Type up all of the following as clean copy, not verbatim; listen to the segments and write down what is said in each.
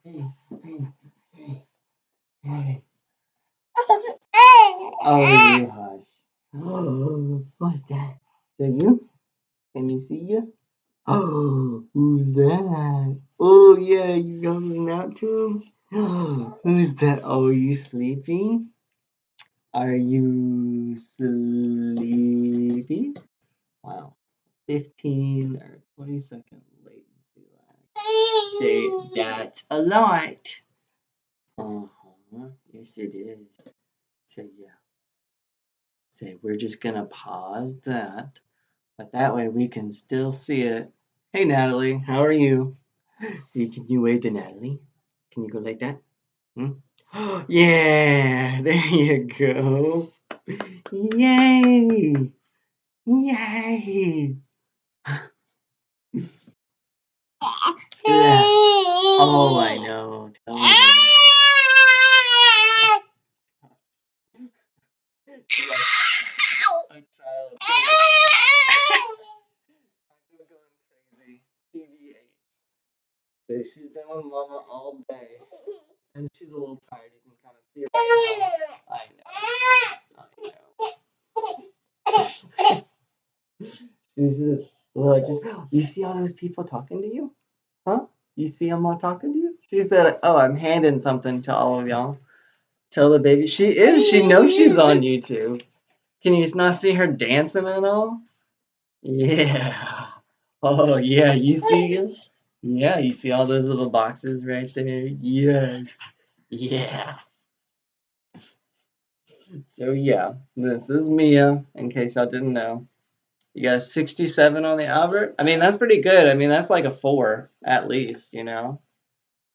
Hey, hey, hey, hey. Oh, you hush. Oh, what's that? Is that you? Can you see you? Oh, who's that? Oh, yeah, you going out to him? Who's that? Oh, you sleeping? Are you sleepy? Wow. 15 or 20-second latency lag. Say, that's a lot. Uh-huh. Yes, it is. So, yeah. Say, we're just gonna pause that, but that way we can still see it. Hey, Natalie, how are you? See, can you wave to Natalie? Can you go like that? Hmm? Yeah, there you go. Yay! Yay! Yeah. Oh, I know. Tell me. A child. I'm going crazy. TV8. So she's been with Mama all day, and she's a little tired. You can kind of see it right now. I know. She's just, look, just, you see all those people talking to you? Huh? You see them all talking to you? She said, "Oh, I'm handing something to all of y'all." Tell the baby she is. She knows she's on YouTube. Can you not see her dancing and all? Yeah. Oh, yeah. You see them? Yeah, you see all those little boxes right there? Yes. Yeah. So, yeah, this is Mia, in case y'all didn't know. You got a 67 on the Albert? I mean, that's pretty good. I mean, that's like a 4 at least, you know?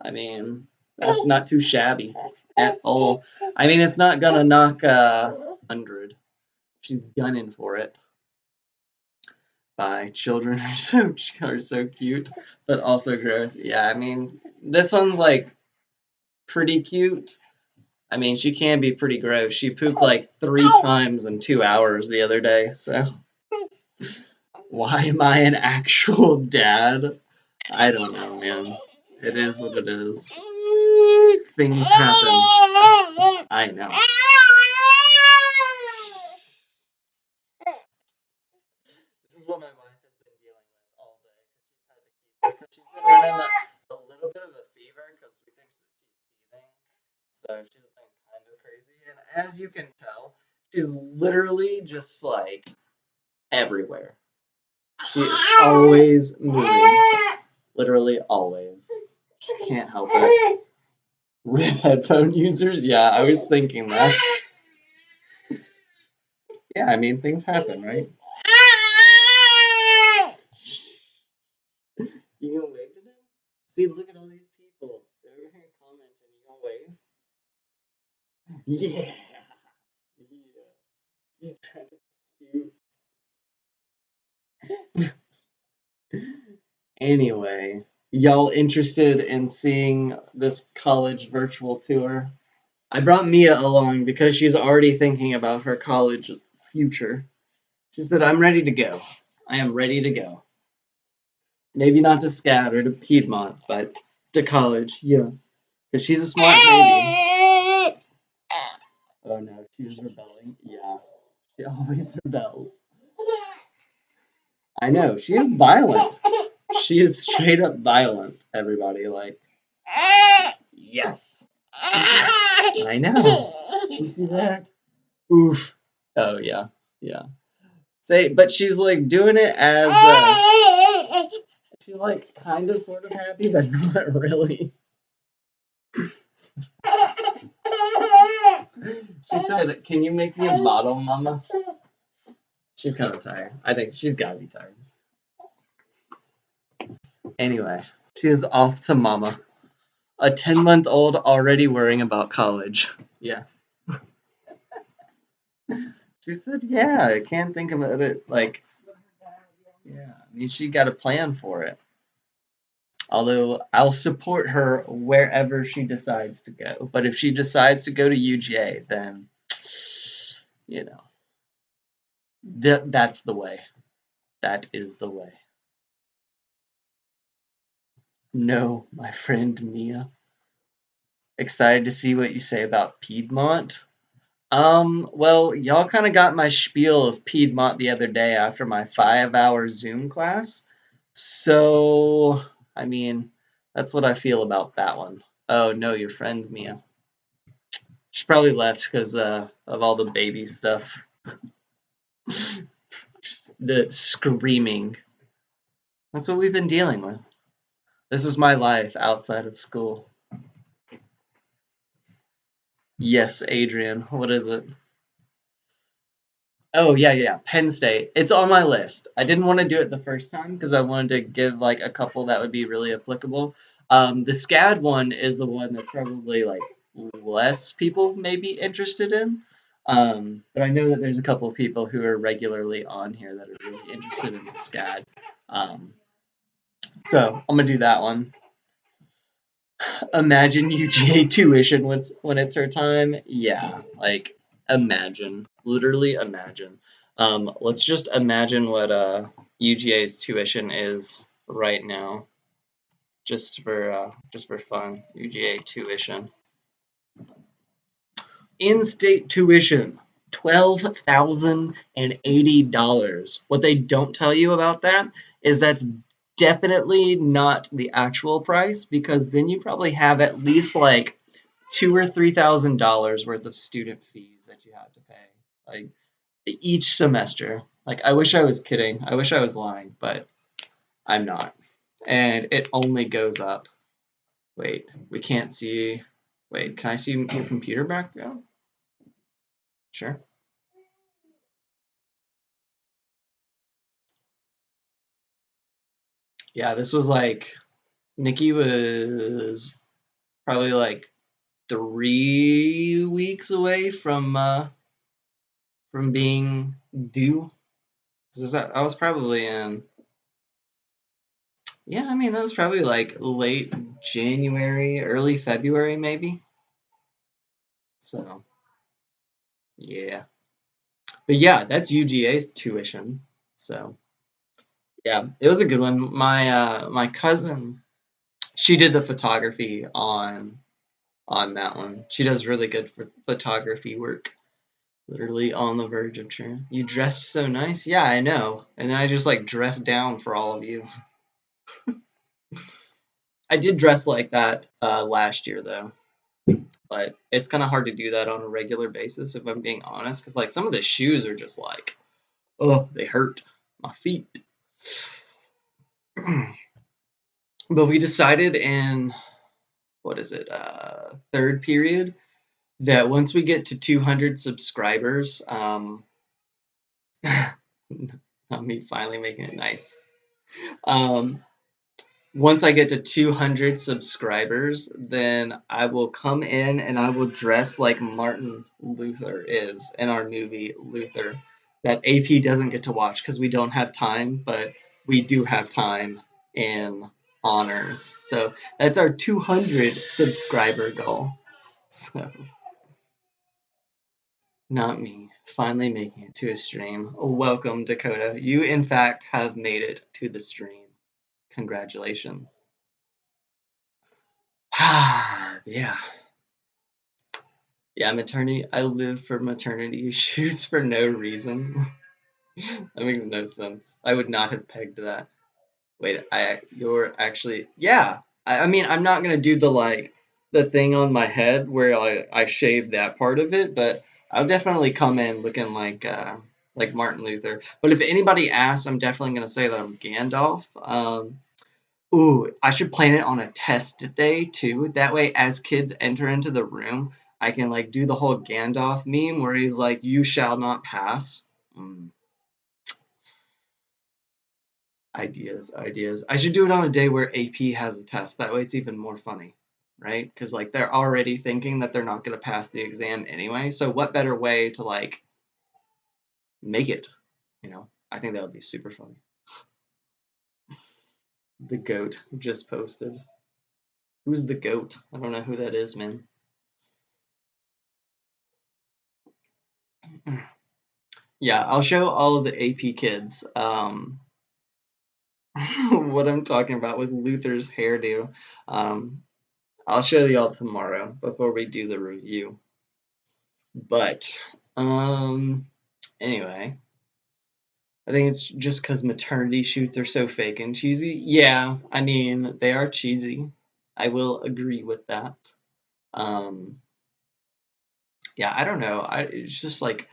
I mean, that's not too shabby at all. I mean, it's not gonna knock 100. She's gunning for it. Bye. Children are so cute, but also gross. Yeah, I mean, this one's like pretty cute. I mean, she can be pretty gross. She pooped like 3 times in 2 hours the other day. So why am I an actual dad? I don't know, man. It is what it is. Things happen. I know. This is what my wife has been dealing with all day because she's been running a little bit of a fever because we think that she's teething. So she's been kind of crazy. And as you can tell, she's literally just like everywhere. She's always moving. Literally always. She can't help it. With headphone users? Yeah, I was thinking that. Yeah, I mean, things happen, right? You gonna wave to them? See, look at all these people. They're over here commenting. You gonna wave? Yeah. Yeah. You trying to cute. Anyway, y'all interested in seeing this college virtual tour? I brought Mia along because she's already thinking about her college future. She said, I'm ready to go. I am ready to go. Maybe not to SCAD or to Piedmont, but to college, yeah. Because she's a smart baby. Oh no, she's rebelling. Yeah, she always rebels. I know, she is violent. She is straight up violent, everybody. Like, yes. I know. You see that? Oof. Oh, yeah. Yeah. Say, but she's like doing it as she's like kind of sort of happy, but not really. She said, "Can you make me a bottle, Mama?" She's kind of tired. I think she's gotta be tired. Anyway, she is off to Mama. A 10-month-old already worrying about college. Yes. She said, "Yeah, I can't think about it. Like, yeah, I mean, she got a plan for it. Although I'll support her wherever she decides to go. But if she decides to go to UGA, then, you know, that's the way. That is the way. No, my friend Mia. Excited to see what you say about Piedmont. Well, y'all kind of got my spiel of Piedmont the other day after my 5-hour Zoom class. So, I mean, that's what I feel about that one. Oh, no, your friend Mia. She probably left because of all the baby stuff. The screaming. That's what we've been dealing with. This is my life outside of school. Yes, Adrian. What is it? Oh, yeah, yeah, Penn State. It's on my list. I didn't want to do it the first time because I wanted to give like a couple that would be really applicable. The SCAD one is the one that's probably like less people may be interested in. But I know that there's a couple of people who are regularly on here that are really interested in the SCAD. Um, so I'm gonna do that one. Imagine UGA tuition when it's her time. Yeah, like imagine, literally imagine. Let's just imagine what UGA's tuition is right now, just for fun. UGA tuition, in-state tuition, $12,080. What they don't tell you about that is that's definitely not the actual price because then you probably have at least like $2,000 or $3,000 worth of student fees that you have to pay, like each semester. Like I wish I was kidding. I wish I was lying, but I'm not. And it only goes up. Wait, we can't see. Wait, can I see your computer background? Sure. Yeah, this was like Nikki was probably like 3 weeks away from being due. I was probably in. Yeah, I mean, that was probably like late January, early February, maybe. So, yeah. But yeah, that's UGA's tuition. So, yeah, it was a good one. My cousin, she did the photography on that one. She does really good photography work. Literally on the verge of turn. You dressed so nice. Yeah, I know. And then I just like dressed down for all of you. I did dress like that last year though. But it's kind of hard to do that on a regular basis if I'm being honest because like some of the shoes are just like, oh, they hurt my feet. But we decided in what is it, third period, that once we get to 200 subscribers, not me finally making it nice. Um, Once I get to 200 subscribers, then I will come in and I will dress like Martin Luther is in our movie Luther that AP doesn't get to watch because we don't have time, but we do have time in honors. So that's our 200 subscriber goal. So, not me. Finally making it to a stream. Welcome, Dakota. You, in fact, have made it to the stream. Congratulations. Yeah. Yeah, maternity. I live for maternity shoots for no reason. That makes no sense. I would not have pegged that. Wait, you're actually, yeah. I mean, I'm not gonna do the thing on my head where I shave that part of it, but I'll definitely come in looking like Martin Luther. But if anybody asks, I'm definitely gonna say that I'm Gandalf. Ooh, I should plan it on a test day too. That way, as kids enter into the room, I can like do the whole Gandalf meme where he's like, "You shall not pass." Mm, ideas, ideas. I should do it on a day where AP has a test. That way, it's even more funny, right? Because like they're already thinking that they're not gonna pass the exam anyway. So what better way to like make it? I think that would be super funny. The goat just posted. Who's the goat? I don't know who that is, man. Yeah, I'll show all of the AP kids what I'm talking about with Luther's hairdo. Um, I'll show y'all tomorrow before we do the review. But anyway, I think it's just because maternity shoots are so fake and cheesy. Yeah, I mean they are cheesy. I will agree with that. Um, yeah, I don't know. It's just like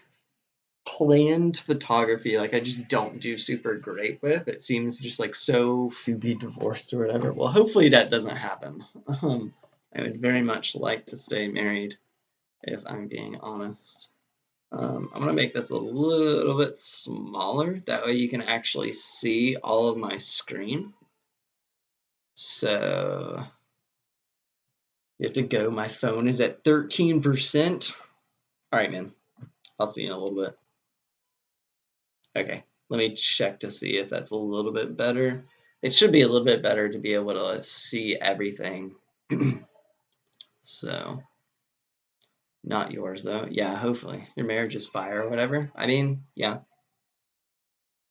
planned photography. Like I just don't do super great with. It seems just like so to be divorced or whatever. Well, hopefully that doesn't happen. I would very much like to stay married, if I'm being honest. I'm gonna make this a little bit smaller. That way you can actually see all of my screen. So you have to go. My phone is at 13%. All right, man. I'll see you in a little bit. Okay, let me check to see if that's a little bit better. It should be a little bit better to be able to see everything. So, not yours though. Yeah, hopefully. Your marriage is fire or whatever. I mean, yeah,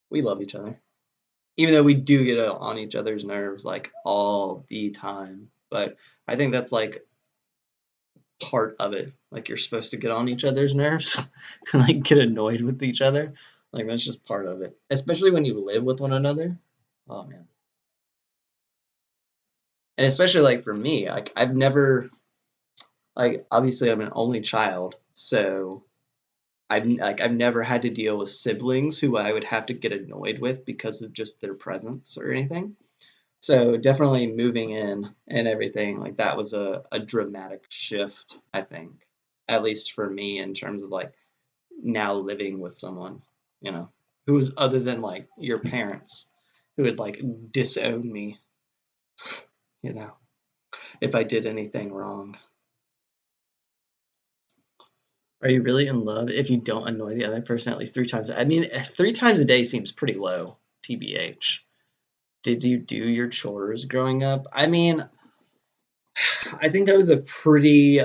we love each other. Even though we do get on each other's nerves like all the time. But I think that's like part of it. Like you're supposed to get on each other's nerves and like get annoyed with each other. Like that's just part of it. Especially when you live with one another. Oh man. And especially like for me, like I've never like obviously I'm an only child, so I've never had to deal with siblings who I would have to get annoyed with because of just their presence or anything. So definitely moving in and everything like that was a dramatic shift, I think, at least for me in terms of like now living with someone, you know, who was other than like your parents who would like disown me, you know, if I did anything wrong. Are you really in love if you don't annoy the other person at least 3 times? I mean, 3 times a day seems pretty low, TBH. Did you do your chores growing up? I mean, I think I was a pretty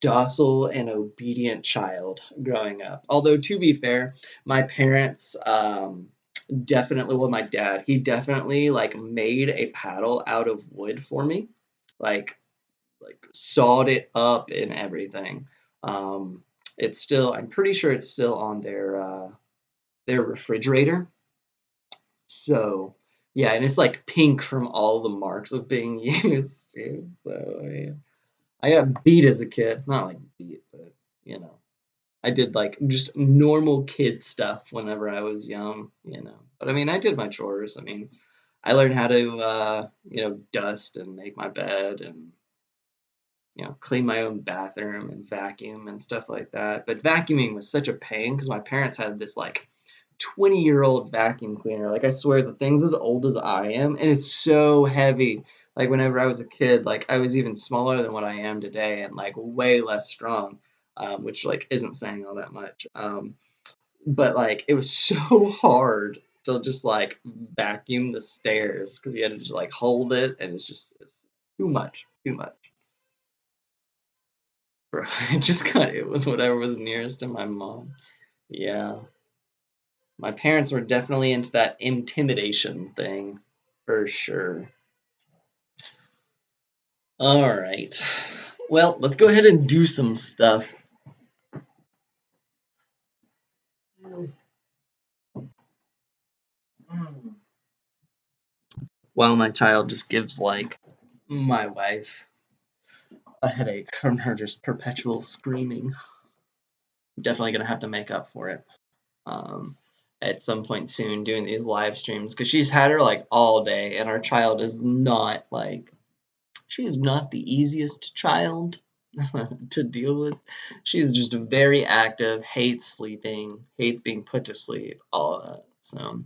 docile and obedient child growing up. Although, to be fair, my parents definitely, well, my dad, he definitely like made a paddle out of wood for me. Like, like sawed it up and everything. Um, it's still, I'm pretty sure it's still on their refrigerator. So yeah, and it's like pink from all the marks of being used too. So yeah. I got beat as a kid, not like beat, but you know, I did like just normal kid stuff whenever I was young, you know. But I mean, I did my chores. I mean, I learned how to dust and make my bed and clean my own bathroom and vacuum and stuff like that. But vacuuming was such a pain because my parents had this like 20-year-old vacuum cleaner. Like I swear the thing's as old as I am and it's so heavy. Like whenever I was a kid, like I was even smaller than what I am today and like way less strong, which like isn't saying all that much. But like it was so hard to just like vacuum the stairs because you had to just like hold it and it's too much, too much. Bro, I just got it with whatever was nearest to my mom. Yeah. My parents were definitely into that intimidation thing, for sure. All right. Well, let's go ahead and do some stuff. While my child just gives, like, my wife a headache from her just perpetual screaming. Definitely gonna have to make up for it. Um, at some point soon doing these live streams because she's had her like all day and our child is not like she is not the easiest child to deal with. She's just very active, hates sleeping, hates being put to sleep, all of that. So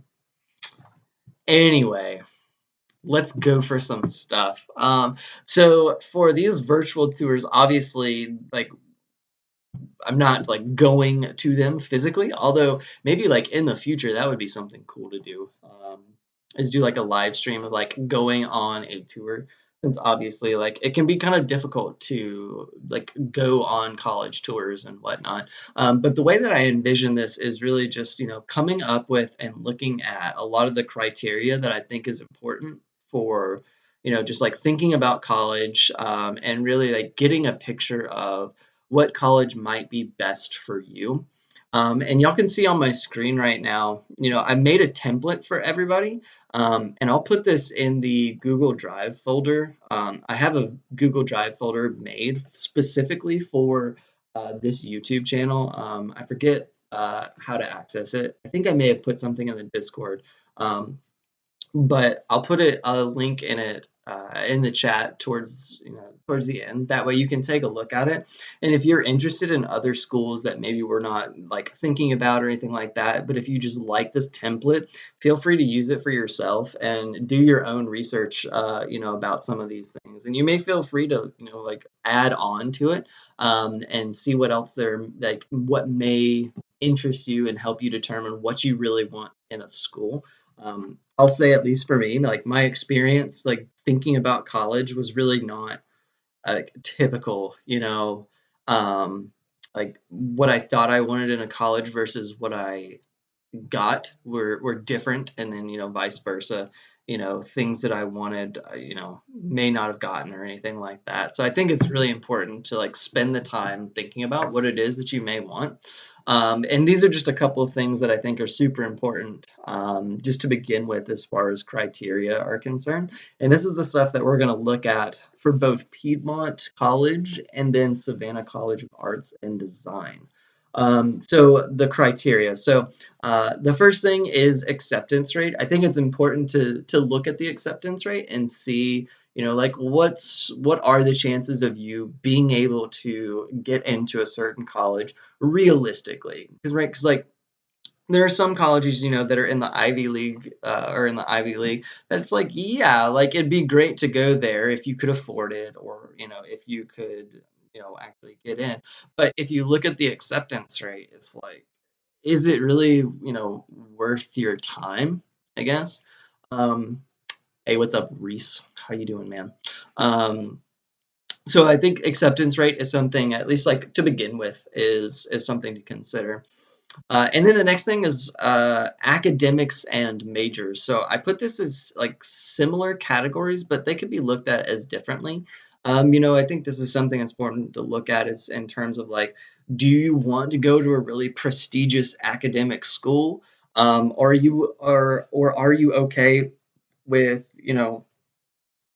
anyway, let's go for some stuff. So for these virtual tours, obviously, like I'm not like going to them physically, although maybe like in the future that would be something cool to do. Is do like a live stream of like going on a tour. Since obviously like it can be kind of difficult to like go on college tours and whatnot. But the way that I envision this is really just coming up with and looking at a lot of the criteria that I think is important for just like thinking about college, and really like getting a picture of what college might be best for you. And y'all can see on my screen right now, I made a template for everybody. And I'll put this in the Google Drive folder. I have a Google Drive folder made specifically for this YouTube channel. I forget how to access it. I think I may have put something in the Discord. Um, but I'll put a link in it in the chat towards the end. That way you can take a look at it. And if you're interested in other schools that maybe we're not like thinking about or anything like that, but if you just like this template, feel free to use it for yourself and do your own research, about some of these things. And you may feel free to, like add on to it, and see what else there, like what may interest you and help you determine what you really want in a school. I'll say at least for me, like my experience, like thinking about college was really not typical, like what I thought I wanted in a college versus what I got were different, and then vice versa. Things that I wanted, may not have gotten or anything like that. So I think it's really important to like spend the time thinking about what it is that you may want. And these are just a couple of things that I think are super important, just to begin with as far as criteria are concerned. And this is the stuff that we're going to look at for both Piedmont College and then Savannah College of Arts and Design. So the criteria. So the first thing is acceptance rate. I think it's important to look at the acceptance rate and see, like what are the chances of you being able to get into a certain college realistically? Because like there are some colleges, that are in the Ivy League, or in the Ivy League, that it's like, yeah, like it'd be great to go there if you could afford it, or if you could, actually get in. But if you look at the acceptance rate, it's like, is it really, worth your time, I guess? Um, hey, what's up, Reese? How you doing, man? Um, so I think acceptance rate is something, at least like to begin with, is something to consider. And then the next thing is academics and majors. So I put this as like similar categories, but they could be looked at as differently. I think this is something that's important to look at is in terms of like, do you want to go to a really prestigious academic school? Or are you okay with,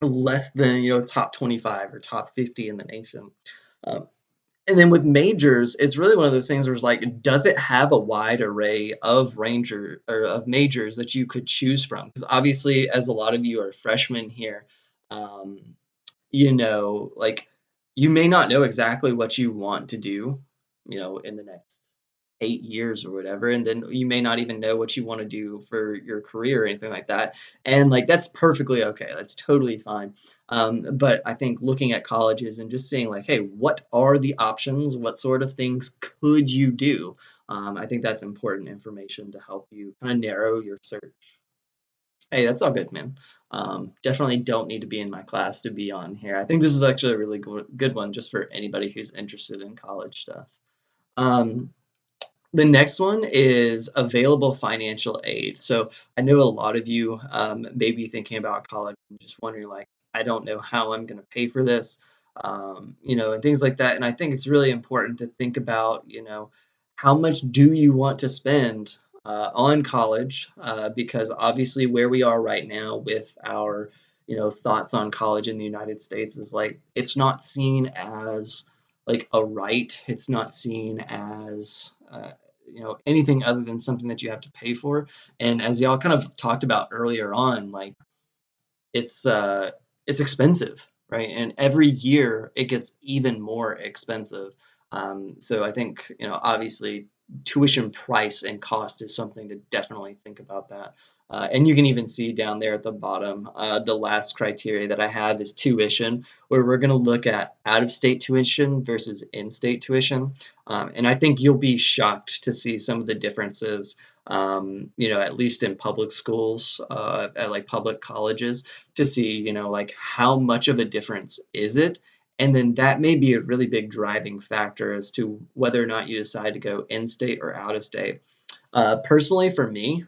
less than, top 25 or top 50 in the nation? Um, and then with majors, it's really one of those things where it's like, does it have a wide array of ranger or of majors that you could choose from? Because obviously, as a lot of you are freshmen here, um, like you may not know exactly what you want to do, in the next 8 years or whatever, and then you may not even know what you want to do for your career or anything like that. And like that's perfectly okay. That's totally fine. But I think looking at colleges and just seeing like, hey, what are the options? What sort of things could you do? I think that's important information to help you kind of narrow your search. Hey, that's all good, man. Definitely don't need to be in my class to be on here. I think this is actually a really good one just for anybody who's interested in college stuff. Um, the next one is available financial aid. So I know a lot of you may be thinking about college and just wondering, like, I don't know how I'm going to pay for this, and things like that. And I think it's really important to think about, how much do you want to spend on college? Because obviously, where we are right now with our, thoughts on college in the United States is like it's not seen as like a right. It's not seen as anything other than something that you have to pay for. And as y'all kind of talked about earlier on, like it's uh it's expensive, right? And every year it gets even more expensive. So I think, obviously tuition price and cost is something to definitely think about that. And you can even see down there at the bottom, the last criteria that I have is tuition, where we're going to look at out-of-state tuition versus in-state tuition. And I think you'll be shocked to see some of the differences, at least in public schools, at like public colleges, to see, like how much of a difference is it? And then that may be a really big driving factor as to whether or not you decide to go in state or out of state. Personally, for me,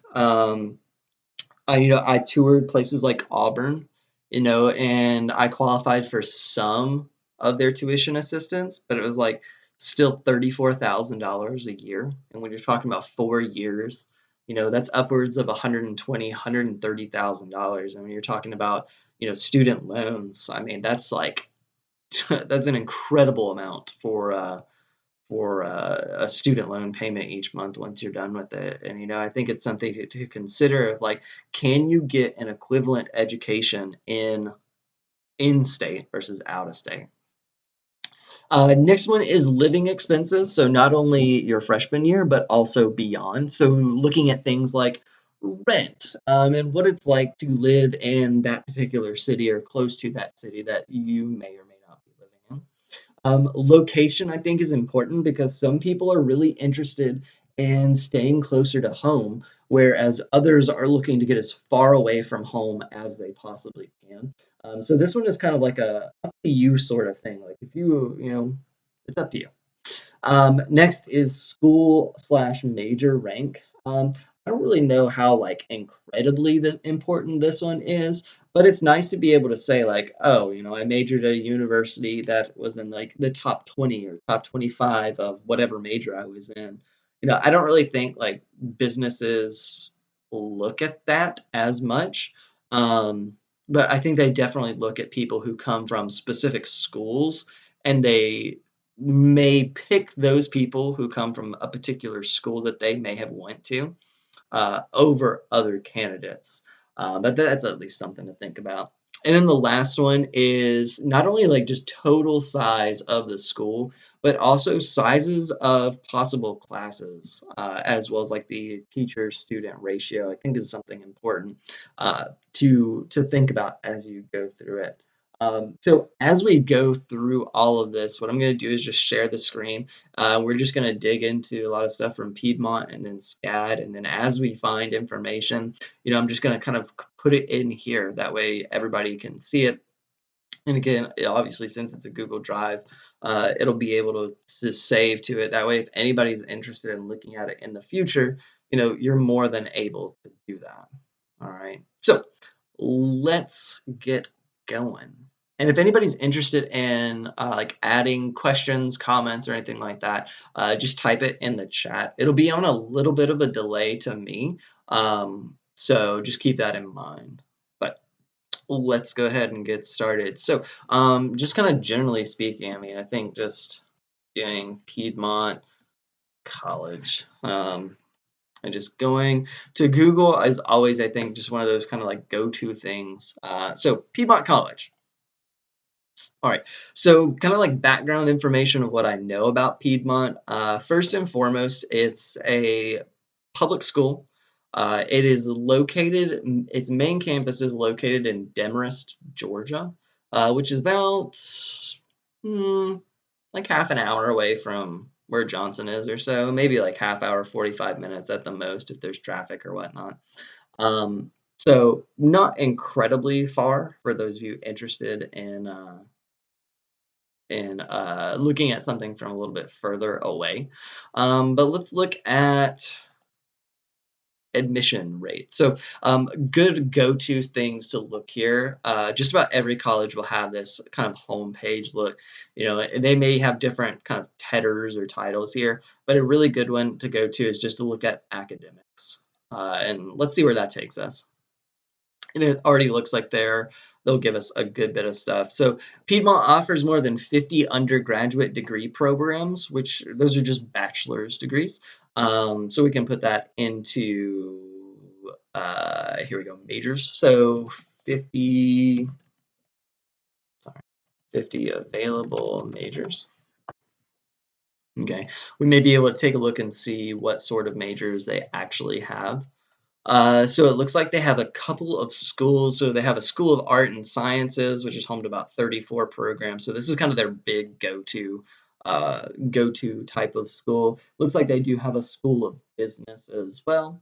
I toured places like Auburn, and I qualified for some of their tuition assistance, but it was like still $34,000 a year. And when you're talking about 4 years, that's upwards of $130,000. And when you're talking about, student loans, I mean, that's like that's an incredible amount for a student loan payment each month once you're done with it. And I think it's something to consider of like, can you get an equivalent education in state versus out of state? Next one is living expenses. So not only your freshman year, but also beyond. So looking at things like rent, and what it's like to live in that particular city or close to that city that you may or may not be living in. Location, I think, is important because some people are really interested in staying closer to home, whereas others are looking to get as far away from home as they possibly can. So this one is kind of like a up to you sort of thing. Like if it's up to you. Next is school slash major rank. I don't really know how like incredibly important this one is, but it's nice to be able to say like, oh, I majored at a university that was in like the top 20 or top 25 of whatever major I was in. I don't really think like businesses look at that as much. Um, but I think they definitely look at people who come from specific schools, and they may pick those people who come from a particular school that they may have went to over other candidates. But that's at least something to think about. And then the last one is not only like just total size of the school, but also sizes of possible classes, as well as like the teacher-student ratio. I think is something important to think about as you go through it. So as we go through all of this, what I'm going to do is just share the screen. We're just going to dig into a lot of stuff from Piedmont and then SCAD. And then as we find information, I'm just going to kind of put it in here. That way everybody can see it. And again, obviously, since it's a Google Drive, it'll be able to save to it. That way, if anybody's interested in looking at it in the future, you're more than able to do that. All right. So let's get going. And if anybody's interested in like adding questions, comments, or anything like that, just type it in the chat. It'll be on a little bit of a delay to me, so just keep that in mind. But let's go ahead and get started. So just kind of generally speaking, I mean, I think just doing Piedmont College. And just going to Google is always, I think, just one of those kind of like go-to things. So Piedmont College. All right, so kind of like background information of what I know about Piedmont. First and foremost, it's a public school. It is located, its main campus is located in Demorest, Georgia, which is about like half an hour away from where Johnson is or so, maybe like half hour, 45 minutes at the most if there's traffic or whatnot. So not incredibly far for those of you interested in looking at something from a little bit further away. But let's look at admission rate. So good go-to things to look here. Just about every college will have this kind of homepage look. They may have different kind of headers or titles here, but a really good one to go to is just to look at academics. And let's see where that takes us. And it already looks like they'll give us a good bit of stuff. So Piedmont offers more than 50 undergraduate degree programs, which those are just bachelor's degrees. So we can put that into, here we go, majors. So 50 available majors. Okay, we may be able to take a look and see what sort of majors they actually have. So it looks like they have a couple of schools. So they have a School of Art and Sciences, which is home to about 34 programs. So this is kind of their big go-to type of school. Looks like they do have a School of Business as well.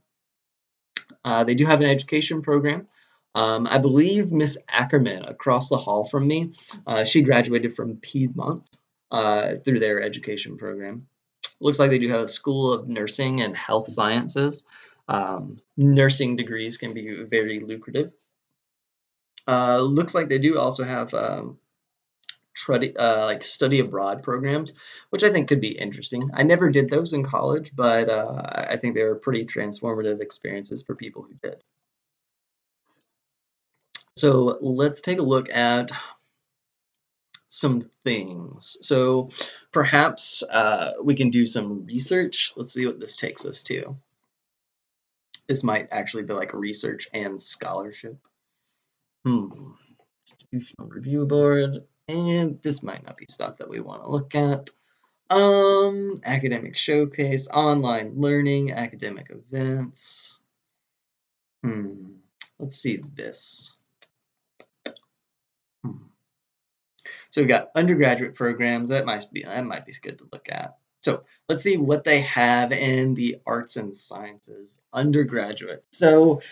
They do have an education program. I believe Miss Ackerman across the hall from me, she graduated from Piedmont through their education program. Looks like they do have a School of Nursing and Health Sciences. Nursing degrees can be very lucrative. Looks like they do also have like study abroad programs, which I think could be interesting. I never did those in college, but I think they were pretty transformative experiences for people who did. So let's take a look at some things. So perhaps we can do some research. Let's see what this takes us to. This might actually be like research and scholarship. Institutional review board. And this might not be stuff that we want to look at. Academic showcase, online learning, academic events. Let's see this. Hmm. So we've got undergraduate programs. That might be good to look at. So let's see what they have in the arts and sciences undergraduate. So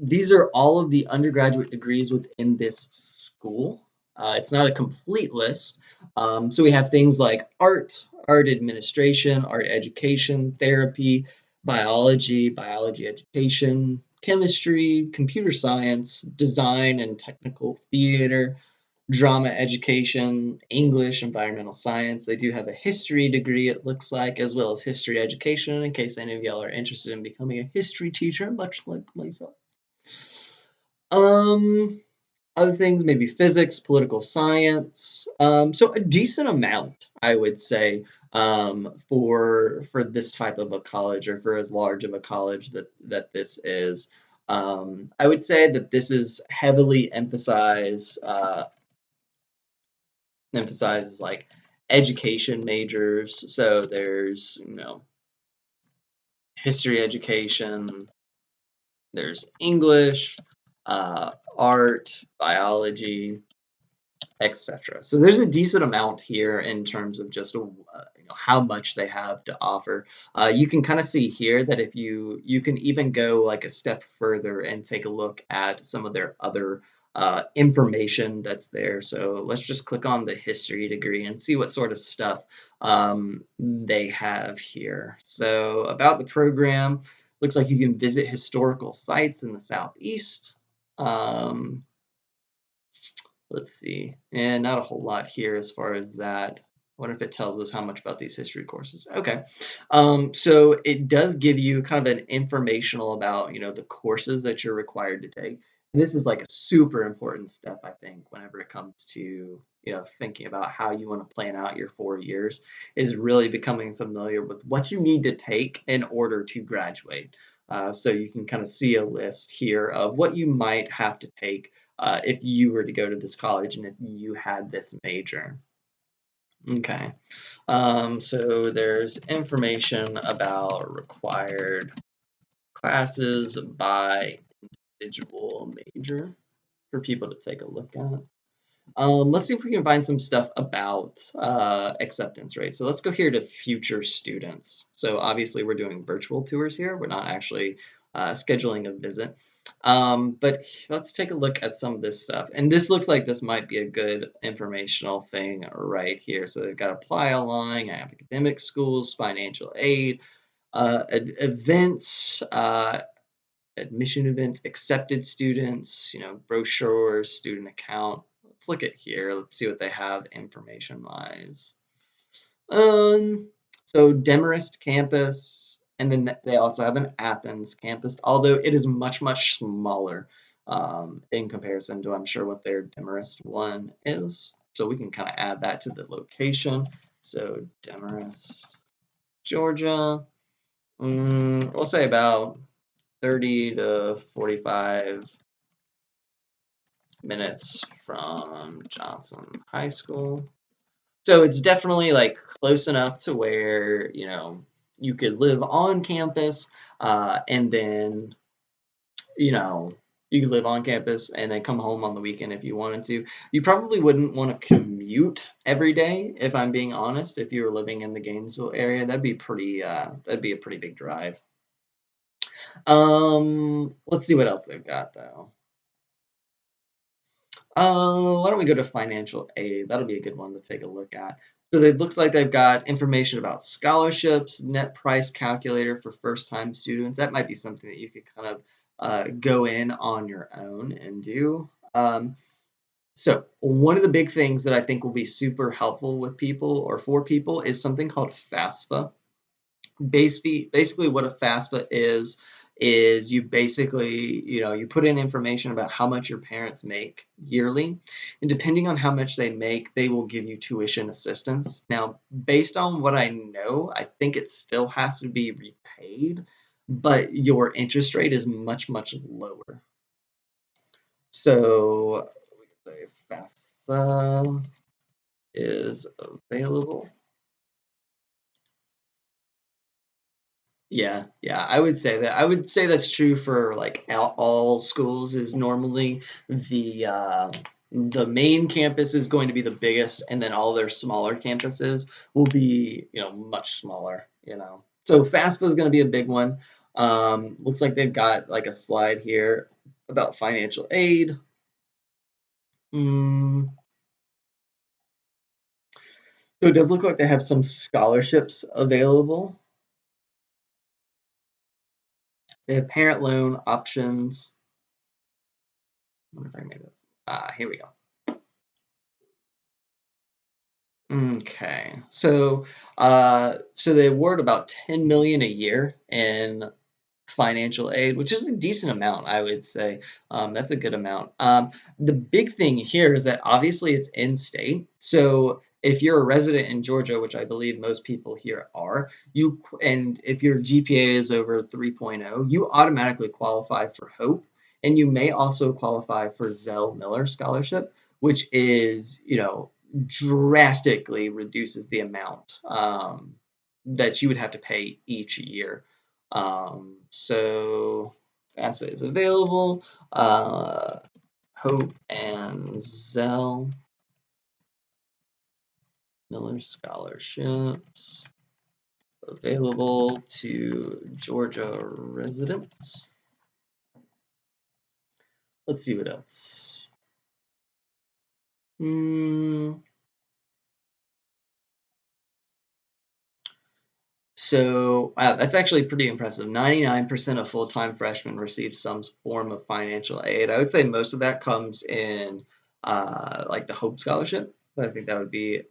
these are all of the undergraduate degrees within this school. It's not a complete list. So we have things like art administration, art education, therapy, biology education, chemistry, computer science, design and technical theater, drama education, English, environmental science. They do have a history degree, it looks like, as well as history education, in case any of y'all are interested in becoming a history teacher, much like myself. Um, Other things, maybe physics, political science. So a decent amount, I would say, for this type of a college or for as large of a college that this is. I would say that this is heavily emphasizes like education majors. So there's, history education, there's English, art, biology, etc. So there's a decent amount here in terms of just how much they have to offer. You can kind of see here that if you can even go like a step further and take a look at some of their other information that's there. So let's just click on the history degree and see what sort of stuff they have here. So about the program, looks like you can visit historical sites in the Southeast. Let's see. And not a whole lot here as far as that. What if it tells us how much about these history courses? Okay. So it does give you kind of an informational about, the courses that you're required to take. And this is like a super important step, I think, whenever it comes to, thinking about how you want to plan out your 4 years, is really becoming familiar with what you need to take in order to graduate. So you can kind of see a list here of what you might have to take if you were to go to this college and if you had this major. Okay, so there's information about required classes by individual major for people to take a look at. Let's see if we can find some stuff about acceptance rate. So let's go here to future students. So obviously we're doing virtual tours here. We're not actually scheduling a visit. But let's take a look at some of this stuff. And this looks like this might be a good informational thing right here. So they've got apply online, academic schools, financial aid, events, admission events, accepted students, brochures, student account. Let's look at here. Let's see what they have information-wise. So Demarest campus, and then they also have an Athens campus, although it is much, much smaller in comparison to, I'm sure, what their Demarest one is. So we can kind of add that to the location. So Demarest, Georgia. We'll say about 30 to 45 minutes from Johnson High School. So it's definitely like close enough to where, you could live on campus and then, you could live on campus and then come home on the weekend if you wanted to. You probably wouldn't want to commute every day, if I'm being honest. If you were living in the Gainesville area, that'd be a pretty big drive. Let's see what else they've got though. Why don't we go to financial aid? That'll be a good one to take a look at. So it looks like they've got information about scholarships, net price calculator for first-time students. That might be something that you could kind of go in on your own and do. So one of the big things that I think will be super helpful with people or for people is something called FAFSA. Basically what a FAFSA is you basically, you put in information about how much your parents make yearly, and depending on how much they make, they will give you tuition assistance. Now, based on what I know, I think it still has to be repaid, but your interest rate is much, much lower. So we can say FAFSA is available. Yeah, yeah, I would say that. I would say that's true for like all schools. Is normally the main campus is going to be the biggest, and then all their smaller campuses will be much smaller. So FAFSA is going to be a big one. Looks like they've got like a slide here about financial aid. Mm, so it does look like they have some scholarships available. They have parent loan options. I wonder if I can make it. Here we go. Okay, so they award about 10 million a year in financial aid, which is a decent amount, I would say. That's a good amount. The big thing here is that obviously it's in state. So if you're a resident in Georgia, which I believe most people here are, and if your GPA is over 3.0, you automatically qualify for HOPE, and you may also qualify for Zell Miller Scholarship, which is, drastically reduces the amount that you would have to pay each year. So FAFSA is available. Hope and Zell Miller scholarships available to Georgia residents. Let's see what else. So wow, that's actually pretty impressive. 99% of full-time freshmen receive some form of financial aid. I would say most of that comes in like the Hope Scholarship, but I think that would be,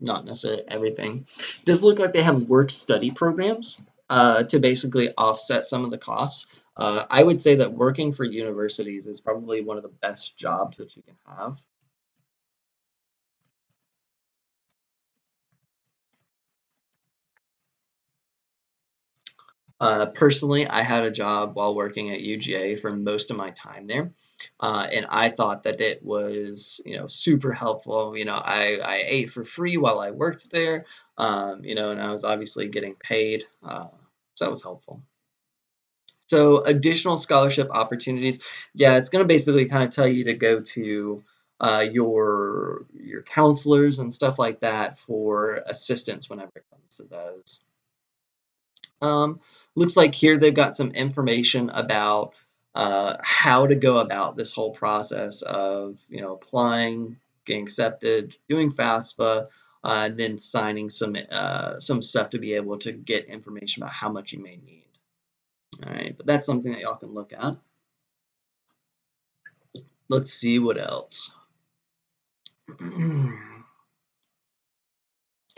not necessarily everything. It does look like they have work-study programs to basically offset some of the costs. I would say that working for universities is probably one of the best jobs that you can have. Personally, I had a job while working at UGA for most of my time there, and I thought that it was, super helpful. I ate for free while I worked there, and I was obviously getting paid, so that was helpful. So additional scholarship opportunities, yeah, it's going to basically kind of tell you to go to your counselors and stuff like that for assistance whenever it comes to those. Um, Looks like here they've got some information about how to go about this whole process of, applying, getting accepted, doing FAFSA, and then signing some stuff to be able to get information about how much you may need. All right, but that's something that y'all can look at. Let's see what else.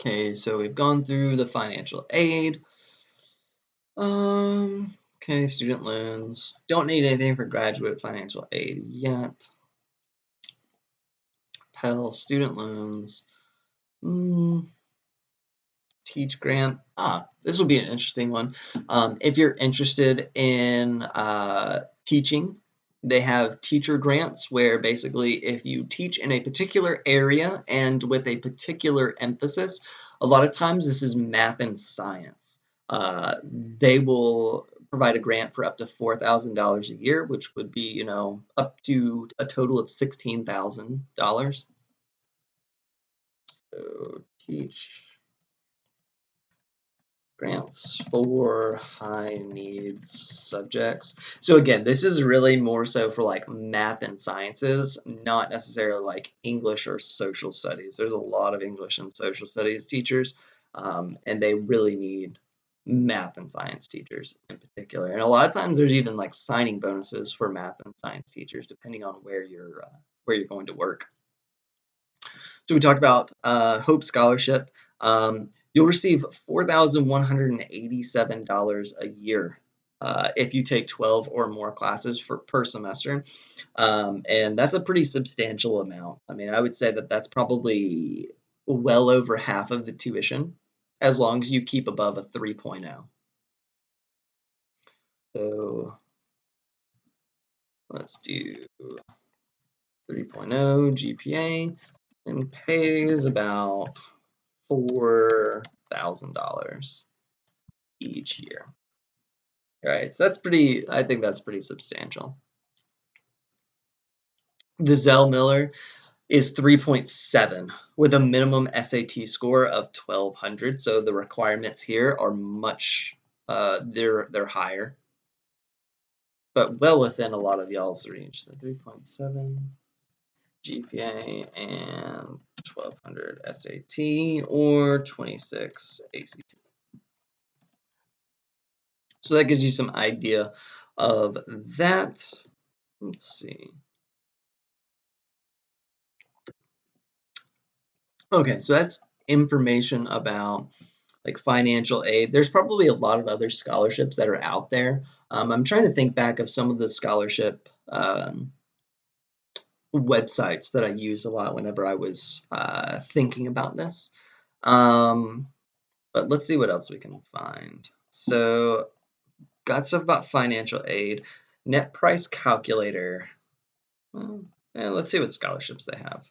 Okay, so we've gone through the financial aid. Okay, student loans. Don't need anything for graduate financial aid yet. Pell, student loans. Teach grant. This will be an interesting one. If you're interested in teaching, they have teacher grants where basically if you teach in a particular area and with a particular emphasis, a lot of times this is math and science. They will provide a grant for up to $4,000 a year, which would be, up to a total of $16,000. So teach grants for high needs subjects. So again, this is really more so for like math and sciences, not necessarily like English or social studies. There's a lot of English and social studies teachers, and they really need math and science teachers in particular. And a lot of times there's even like signing bonuses for math and science teachers depending on where you're going to work. So we talked about Hope Scholarship. You'll receive $4,187 a year if you take 12 or more classes per semester. And that's a pretty substantial amount. I mean, I would say that that's probably well over half of the tuition as long as you keep above a 3.0. So let's do 3.0 GPA and pays about $4,000 each year. All right, so I think that's pretty substantial. The Zell Miller is 3.7 with a minimum SAT score of 1200. So the requirements here are they're higher, but well within a lot of y'all's range. So 3.7 GPA and 1200 SAT or 26 ACT. So that gives you some idea of that. Let's see. Okay, so that's information about like financial aid. There's probably a lot of other scholarships that are out there. I'm trying to think back of some of the scholarship websites that I used a lot whenever I was thinking about this. But let's see what else we can find. So, got stuff about financial aid, net price calculator. Well, let's see what scholarships they have.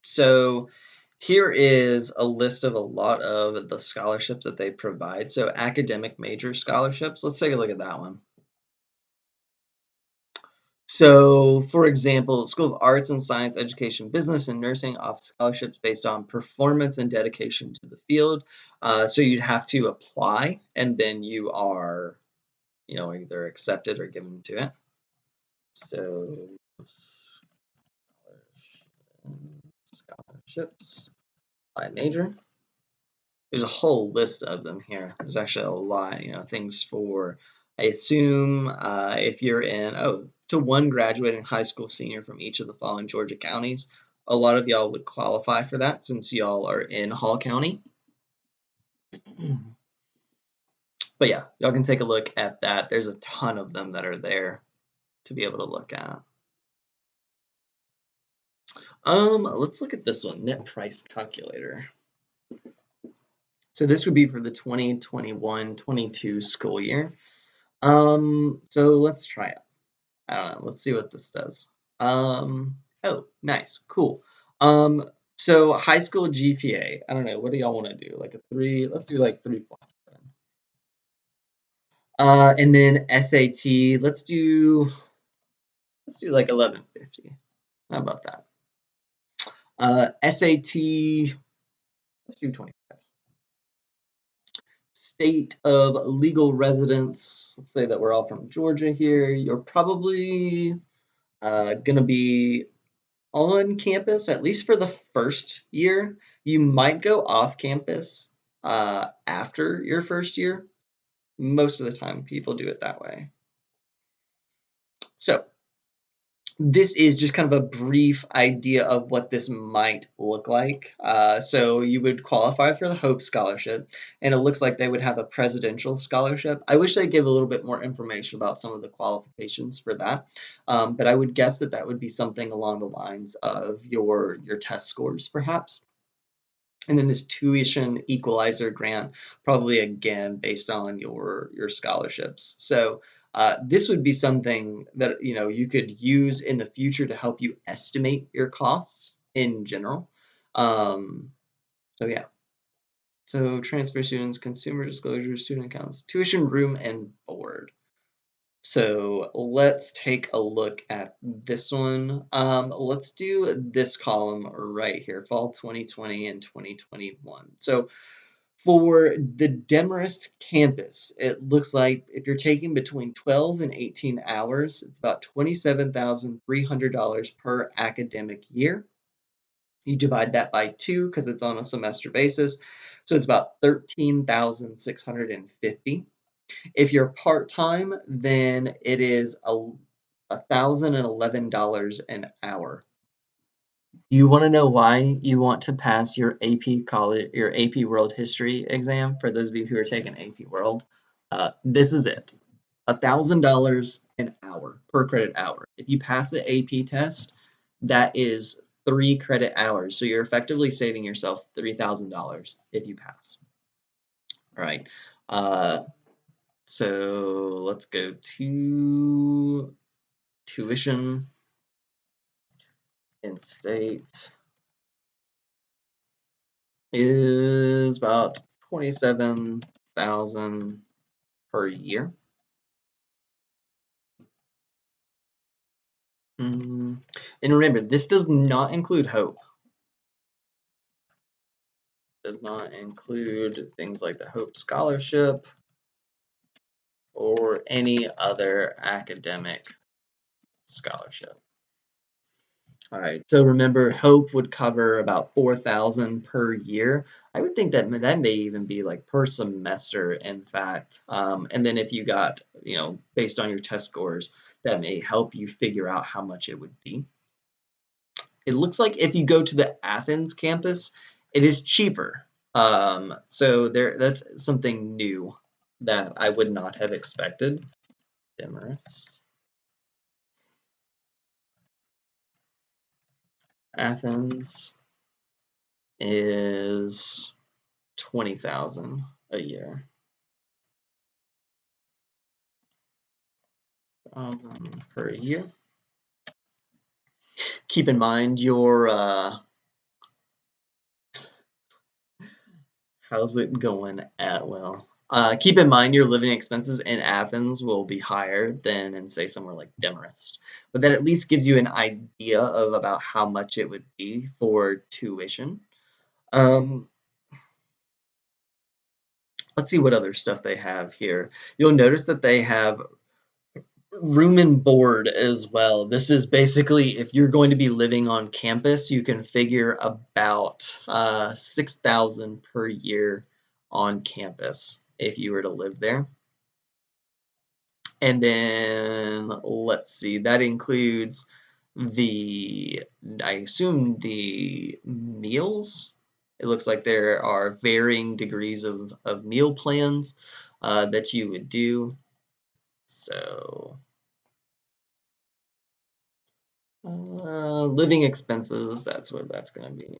So here is a list of a lot of the scholarships that they provide. So academic major scholarships, let's take a look at that one. So, for example, School of Arts and Science, Education, Business, and Nursing offer scholarships based on performance and dedication to the field. So you'd have to apply, and then you are, either accepted or given to it. So, scholarships by major. There's a whole list of them here. There's actually a lot, things for, I assume, if you're to one graduating high school senior from each of the following Georgia counties. A lot of y'all would qualify for that since y'all are in Hall County. But yeah, y'all can take a look at that. There's a ton of them that are there to be able to look at. Let's look at this one, net price calculator. So this would be for the 2021-22 school year. So let's try it. I don't know. Let's see what this does. Oh, nice, cool. So high school GPA. I don't know. What do y'all want to do? Like a 3? Let's do like 3 points. And then SAT. Let's do like 1150. How about that? SAT. Let's do 25. State of legal residence. Let's say that we're all from Georgia here. You're probably going to be on campus, at least for the first year. You might go off campus after your first year. Most of the time, people do it that way. So this is just kind of a brief idea of what this might look like. So you would qualify for the Hope Scholarship, and it looks like they would have a presidential scholarship. I wish they'd give a little bit more information about some of the qualifications for that, but I would guess that that would be something along the lines of your test scores, perhaps. And then this tuition equalizer grant, probably again based on your scholarships. So this would be something that you could use in the future to help you estimate your costs in general. So yeah. So transfer students, consumer disclosure, student accounts, tuition, room, and board. So let's take a look at this one. Let's do this column right here, fall 2020 and 2021. So for the Demarest campus, it looks like if you're taking between 12 and 18 hours, it's about $27,300 per academic year. You divide that by 2 because it's on a semester basis. So it's about 13,650. If you're part-time, then it is $1,011 an hour. Do you want to know why you want to pass your AP World History exam? For those of you who are taking AP World, this is it. $1,000 an hour per credit hour. If you pass the AP test, that is 3 credit hours. So you're effectively saving yourself $3,000 if you pass. All right. So let's go to tuition in state is about 27,000 per year. And remember, this does not include Hope. Does not include things like the Hope Scholarship or any other academic scholarship. All right, so remember, Hope would cover about 4,000 per year. I would think that may even be like per semester, in fact. And then if you got, based on your test scores, that may help you figure out how much it would be. It looks like if you go to the Athens campus, it is cheaper. So that's something new that I would not have expected. Demarest. Athens is 20,000 a year. 1,000 per year. Keep in mind your how's it going at Will? Keep in mind your living expenses in Athens will be higher than in say somewhere like Demarest, but that at least gives you an idea of about how much it would be for tuition. Let's see what other stuff they have here. You'll notice that they have room and board as well. This is basically if you're going to be living on campus, you can figure about 6,000 per year on campus if you were to live there. And then let's see, that includes I assume the meals. It looks like there are varying degrees of meal plans that you would do. So living expenses, that's what that's going to be.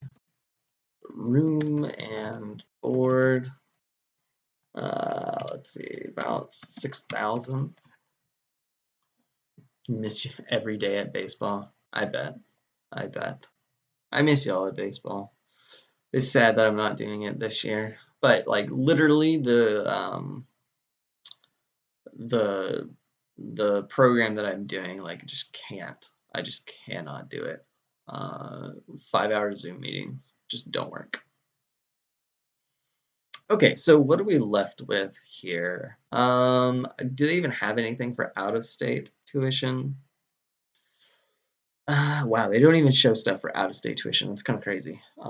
Room and board. Let's see, about 6,000. Miss you every day at baseball. I bet. I miss y'all at baseball. It's sad that I'm not doing it this year, but like literally the program that I'm doing, like just can't. I just cannot do it. 5-hour Zoom meetings just don't work. Okay, so what are we left with here? Do they even have anything for out-of-state tuition? Wow, they don't even show stuff for out-of-state tuition. That's kind of crazy. I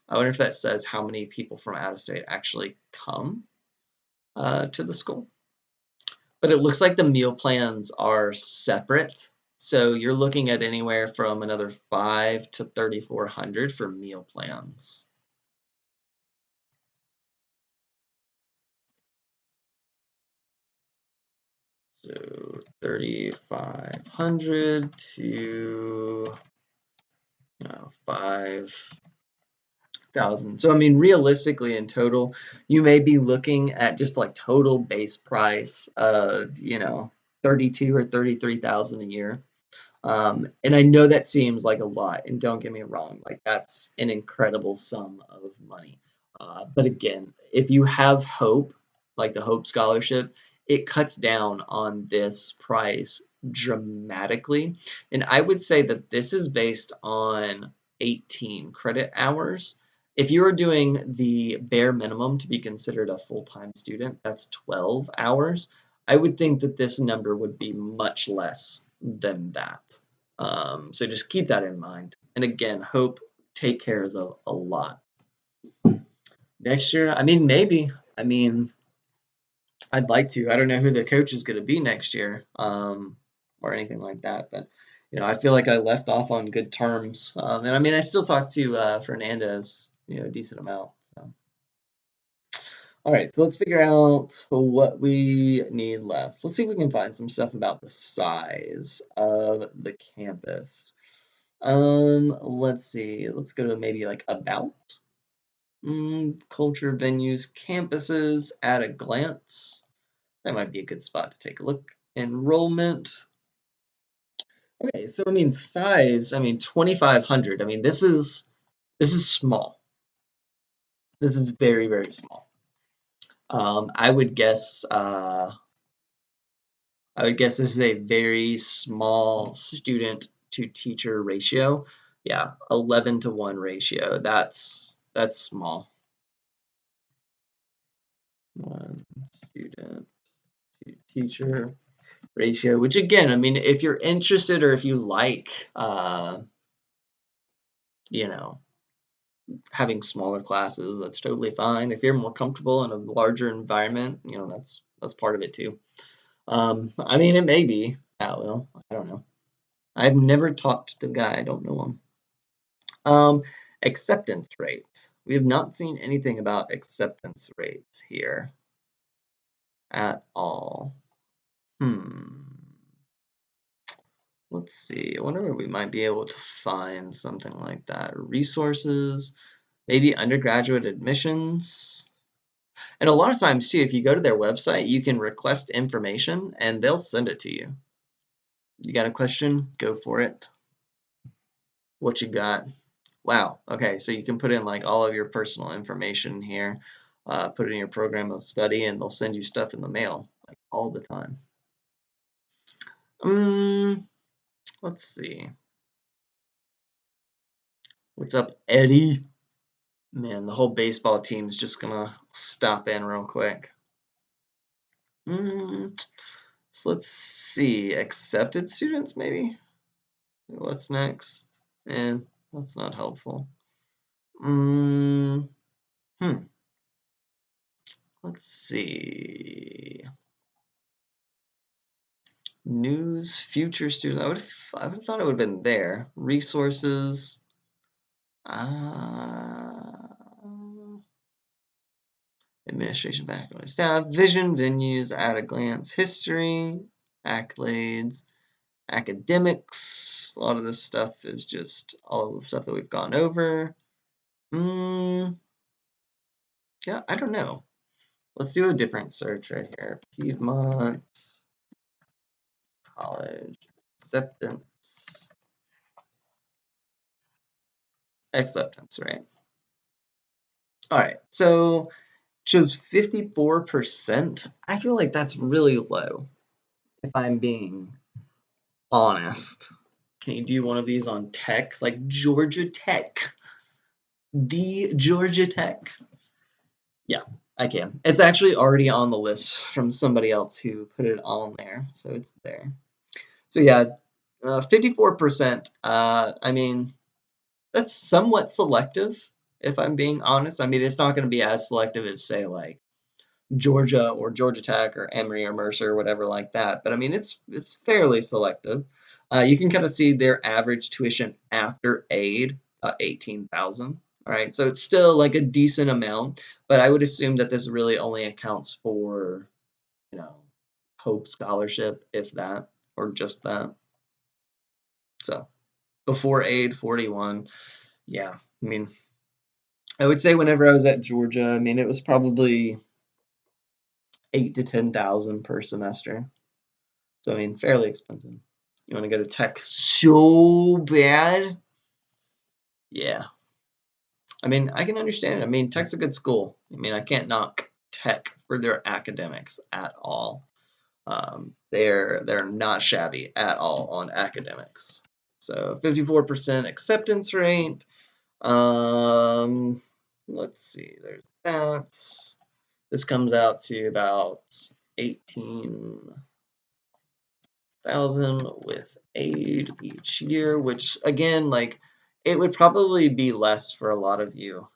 wonder if that says how many people from out-of-state actually come to the school. But it looks like the meal plans are separate. So you're looking at anywhere from another $500 to $3,400 for meal plans. So 3,500 to 5,000. So I mean, realistically, in total, you may be looking at just like total base price of 32 or 33,000 a year. And I know that seems like a lot, and don't get me wrong, like that's an incredible sum of money. But again, if you have Hope, like the Hope Scholarship, it cuts down on this price dramatically. And I would say that this is based on 18 credit hours. If you are doing the bare minimum to be considered a full-time student, that's 12 hours. I would think that this number would be much less than that. So just keep that in mind. And again, Hope take care of a lot. Next year, I mean, maybe. I mean, I'd like to. I don't know who the coach is going to be next year, or anything like that. But I feel like I left off on good terms. And I mean, I still talk to Fernandez, a decent amount. So. All right, so let's figure out what we need left. Let's see if we can find some stuff about the size of the campus. Let's see. Let's go to maybe like about. Culture, venues, campuses at a glance. That might be a good spot to take a look. Enrollment. Okay, so I mean size, I mean 2,500. I mean this is small. This is very, very small. I would guess this is a very small student to teacher ratio. Yeah, 11-to-1 ratio. That's small. One student to teacher ratio, which again, I mean, if you're interested or if you like, you know, having smaller classes, that's totally fine. If you're more comfortable in a larger environment, that's part of it too. I mean, it may be at will. I don't know. I've never talked to the guy. I don't know him. Acceptance rate. We have not seen anything about acceptance rates here at all. Let's see. I wonder if we might be able to find something like that. Resources, maybe undergraduate admissions. And a lot of times too, if you go to their website, you can request information and they'll send it to you. You got a question? Go for it. What you got? Wow. Okay, so you can put in like all of your personal information here, put it in your program of study, and they'll send you stuff in the mail like all the time. Let's see. What's up, Eddie? Man, the whole baseball team's just gonna stop in real quick. So let's see. Accepted students, maybe? What's next? That's not helpful. Let's see. News, future students. I would have thought it would have been there. Resources. Administration, background, staff, vision, venues, at a glance, history, accolades, academics. A lot of this stuff is just all of the stuff that we've gone over. Yeah, I don't know. Let's do a different search right here. Piedmont College acceptance rate. All right, so shows 54%. I feel like that's really low, if I'm being honest. Can you do one of these on tech, like Georgia Tech? The Georgia Tech? Yeah, I can. It's actually already on the list from somebody else who put it on there, so it's there. So yeah, 54%. I mean, that's somewhat selective, if I'm being honest. I mean, it's not going to be as selective as, say, like Georgia or Georgia Tech or Emory or Mercer or whatever like that. But I mean, it's fairly selective. You can kind of see their average tuition after aid, 18,000. All right, so it's still like a decent amount, but I would assume that this really only accounts for, Hope Scholarship, if that, or just that. So before aid, 41. Yeah, I mean, I would say whenever I was at Georgia, I mean, it was probably 8 to 10,000 per semester. So I mean, fairly expensive. You want to go to tech so bad? Yeah. I mean, I can understand it. I mean, tech's a good school. I mean, I can't knock tech for their academics at all. They're not shabby at all on academics. So 54% acceptance rate. Let's see. There's that. This comes out to about 18,000 with aid each year, which again, like it would probably be less for a lot of you.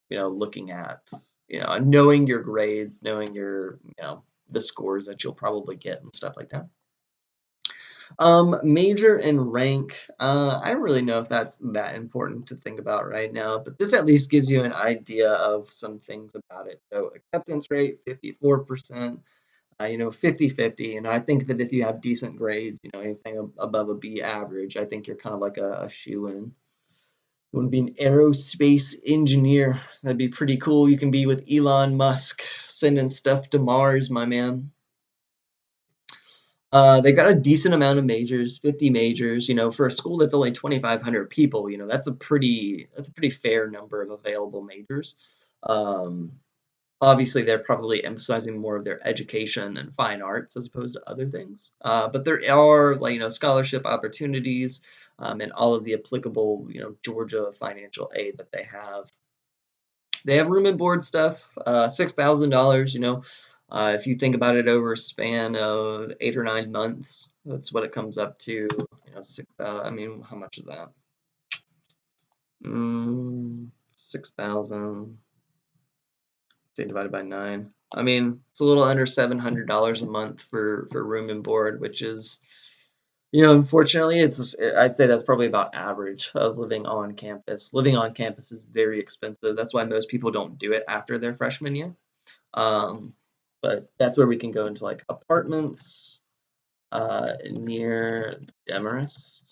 Looking at, knowing your grades, knowing your, the scores that you'll probably get and stuff like that. Major and rank. I don't really know if that's that important to think about right now, but this at least gives you an idea of some things about it. So acceptance rate, 54%, 50-50. I think that if you have decent grades, anything above a B average, I think you're kind of like a shoe-in. You want to be an aerospace engineer. That'd be pretty cool. You can be with Elon Musk, sending stuff to Mars, my man. They've got a decent amount of majors, 50 majors. For a school that's only 2,500 people, that's a pretty fair number of available majors. Um, Obviously, they're probably emphasizing more of their education and fine arts as opposed to other things. But there are, scholarship opportunities, and all of the applicable, Georgia financial aid that they have. They have room and board stuff, $6,000. If you think about it over a span of 8 or 9 months, that's what it comes up to. 6,000. I mean, how much is that? 6,000. Divided by 9. I mean, it's a little under $700 a month for room and board, which is, unfortunately, I'd say that's probably about average of living on campus. Living on campus is very expensive. That's why most people don't do it after their freshman year. But that's where we can go into like apartments near Demarest.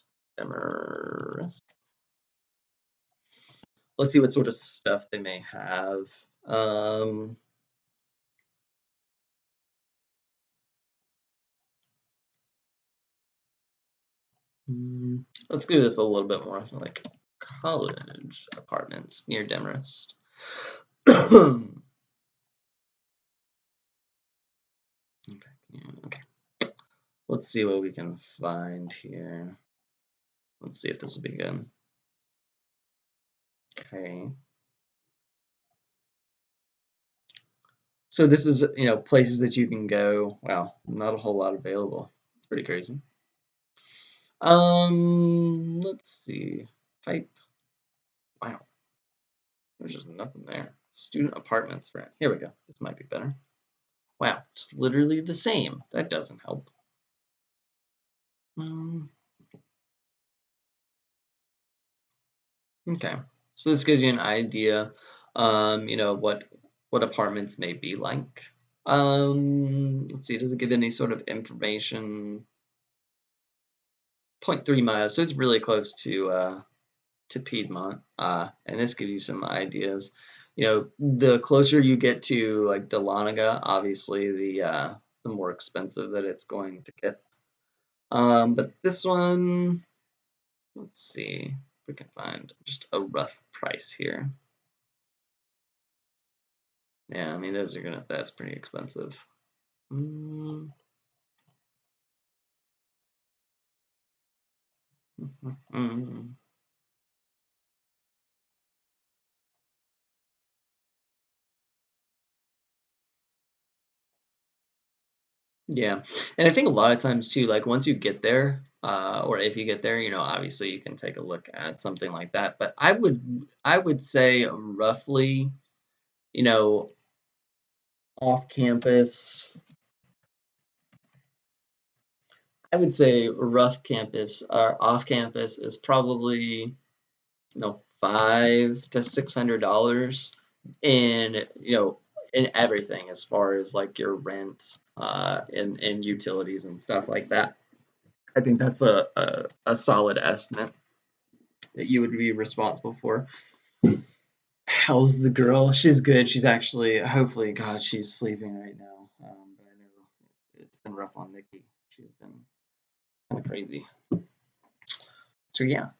Let's see what sort of stuff they may have. Let's do this a little bit more, like college apartments near Demarest. Okay. Let's see what we can find here. Let's see if this will be good. Okay. So this is, places that you can go. Wow, not a whole lot available. It's pretty crazy. Let's see. Type. Wow. There's just nothing there. Student apartments rent. Here we go. This might be better. Wow, it's literally the same. That doesn't help. Okay, so this gives you an idea, what apartments may be like. Let's see, does it give any sort of information? 0.3 miles, so it's really close to Piedmont, and this gives you some ideas. The closer you get to like Dahlonega, obviously the more expensive that it's going to get. But this one, let's see if we can find just a rough price here. Yeah, I mean that's pretty expensive. Yeah, and I think a lot of times too, like once you get there, or if you get there, obviously you can take a look at something like that. But I would say roughly, off campus, I would say rough campus or off campus is probably, $500 to $600 in, in everything as far as like your rent, and utilities and stuff like that. I think that's a solid estimate that you would be responsible for. How's the girl? She's good. She's actually, hopefully, God, she's sleeping right now. But I know it's been rough on Nikki. She's been kind of crazy. So yeah,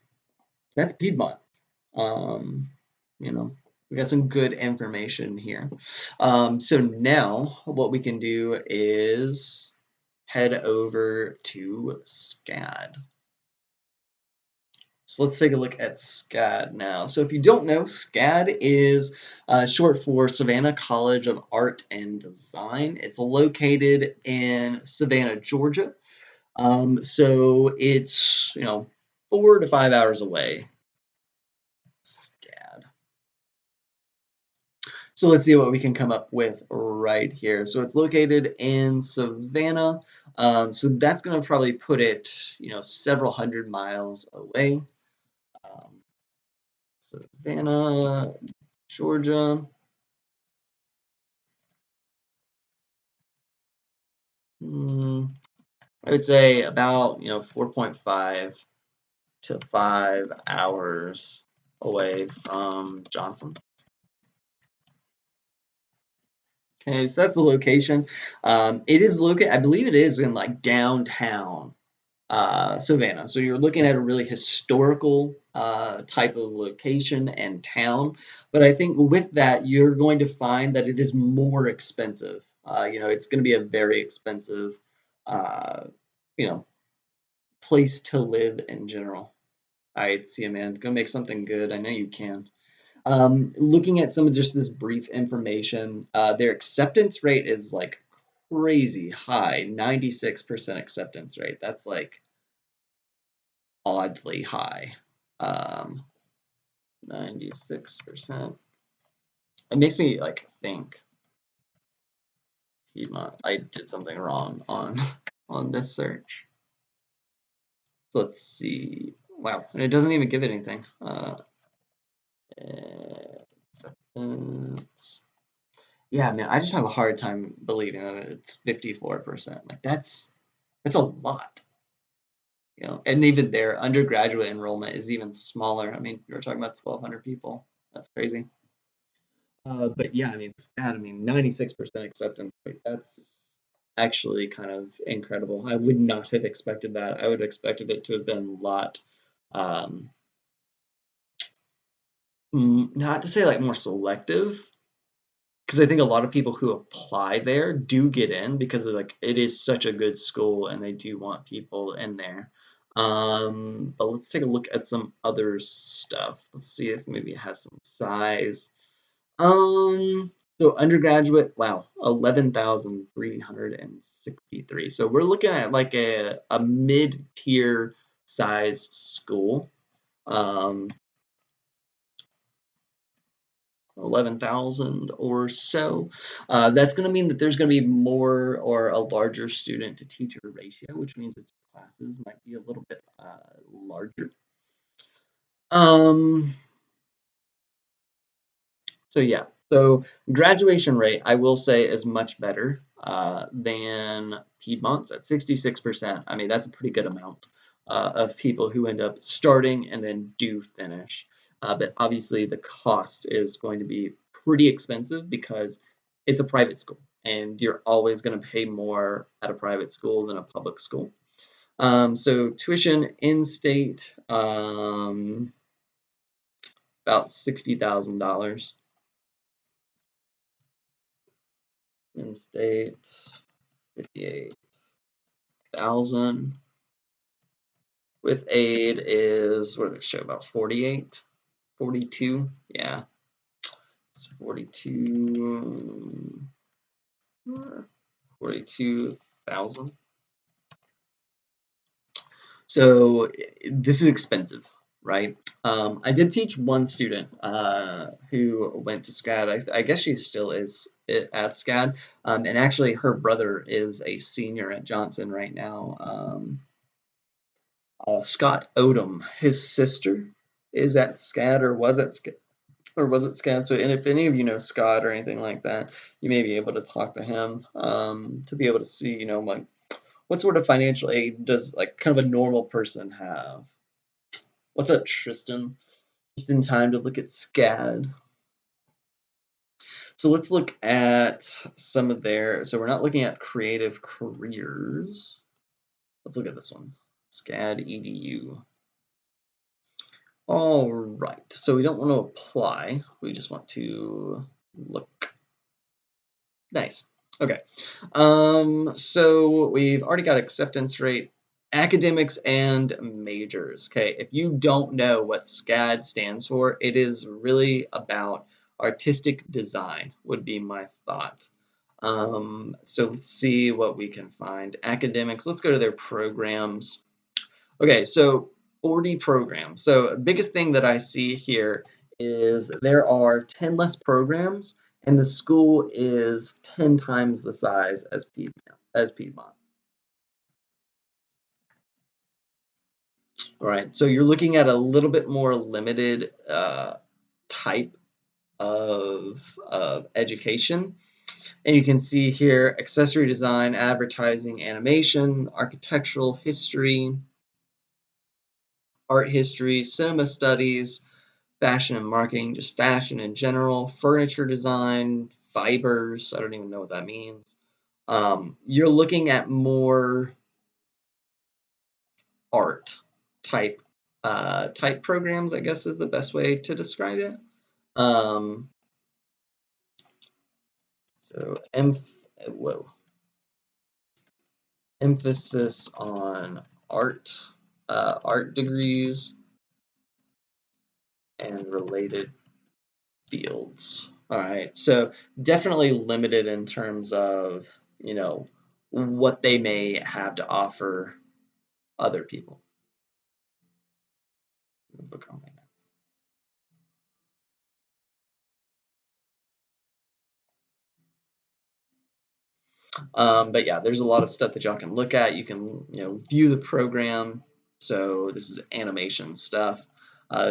that's Piedmont. We got some good information here. So now what we can do is head over to SCAD. So let's take a look at SCAD now. So if you don't know, SCAD is short for Savannah College of Art and Design. It's located in Savannah, Georgia. So it's 4 to 5 hours away So let's see what we can come up with right here. So it's located in Savannah. So that's going to probably put it, several hundred miles away. Um, Savannah, Georgia. Hmm, I would say about, 4.5 to 5 hours away from Johnson. Okay, so that's the location. It is located, I believe it is in like downtown Savannah. So you're looking at a really historical type of location and town. But I think with that, you're going to find that it is more expensive. It's going to be a very expensive, uh, you know, place to live in general. All right, see you, man. Go make something good. I know you can. Looking at some of just this brief information, their acceptance rate is like crazy high, 96% acceptance rate. That's like oddly high. Um, 96%. It makes me like think Piedmont. I did something wrong on on this search. So let's see. Wow, and it doesn't even give it anything. Acceptance. Yeah, man, I just have a hard time believing that it's 54%. Like that's a lot, And even their undergraduate enrollment is even smaller. I mean, we're talking about 1,200 people. That's crazy. But yeah, I mean, SCAD, I mean, 96% acceptance rate. That's actually kind of incredible. I would not have expected that. I would have expected it to have been a lot, um, not to say like more selective, because I think a lot of people who apply there do get in because of like it is such a good school and they do want people in there. But let's take a look at some other stuff. Let's see if maybe it has some size. Um, so undergraduate, wow, 11,363. So we're looking at like a mid-tier size school. Um, 11,000 or so. That's going to mean that there's going to be more or a larger student to teacher ratio, which means that classes might be a little bit larger. Um, So yeah, so graduation rate I will say is much better than Piedmont's at 66%. I mean that's a pretty good amount of people who end up starting and then do finish. But obviously the cost is going to be pretty expensive because it's a private school and you're always going to pay more at a private school than a public school. So tuition in state about $60,000. In state 58,000. With aid is, what did it show, about 48? 42? Yeah, it's 42, 42,000. So this is expensive, right? I did teach one student who went to SCAD. I guess she still is at SCAD. And actually her brother is a senior at Johnson right now. Scott Odom. His sister is at SCAD or was at SCAD or was at SCAD. So, and if any of you know Scott or anything like that, you may be able to talk to him to be able to see, like what sort of financial aid does like kind of a normal person have. What's up, Tristan? Just in time to look at SCAD. So let's look at some of their. So we're not looking at creative careers. Let's look at this one. SCAD EDU. All right, so we don't want to apply. We just want to look. Nice. Okay. So we've already got acceptance rate, academics, and majors. Okay, if you don't know what SCAD stands for, it is really about artistic design, would be my thought. So let's see what we can find. Academics, let's go to their programs. Okay, so 40 programs. So biggest thing that I see here is there are 10 less programs and the school is 10 times the size as Piedmont. All right, so you're looking at a little bit more limited type of education. And you can see here accessory design, advertising, animation, architectural history, art history, cinema studies, fashion and marketing, just fashion in general, furniture design, fibers. I don't even know what that means. You're looking at more art type type programs, I guess is the best way to describe it. Um, so whoa, emphasis on art, art degrees and related fields. All right, so definitely limited in terms of, you know, what they may have to offer other people. Book on my notes. But yeah, there's a lot of stuff that y'all can look at. You can, you know, view the program. So this is animation stuff.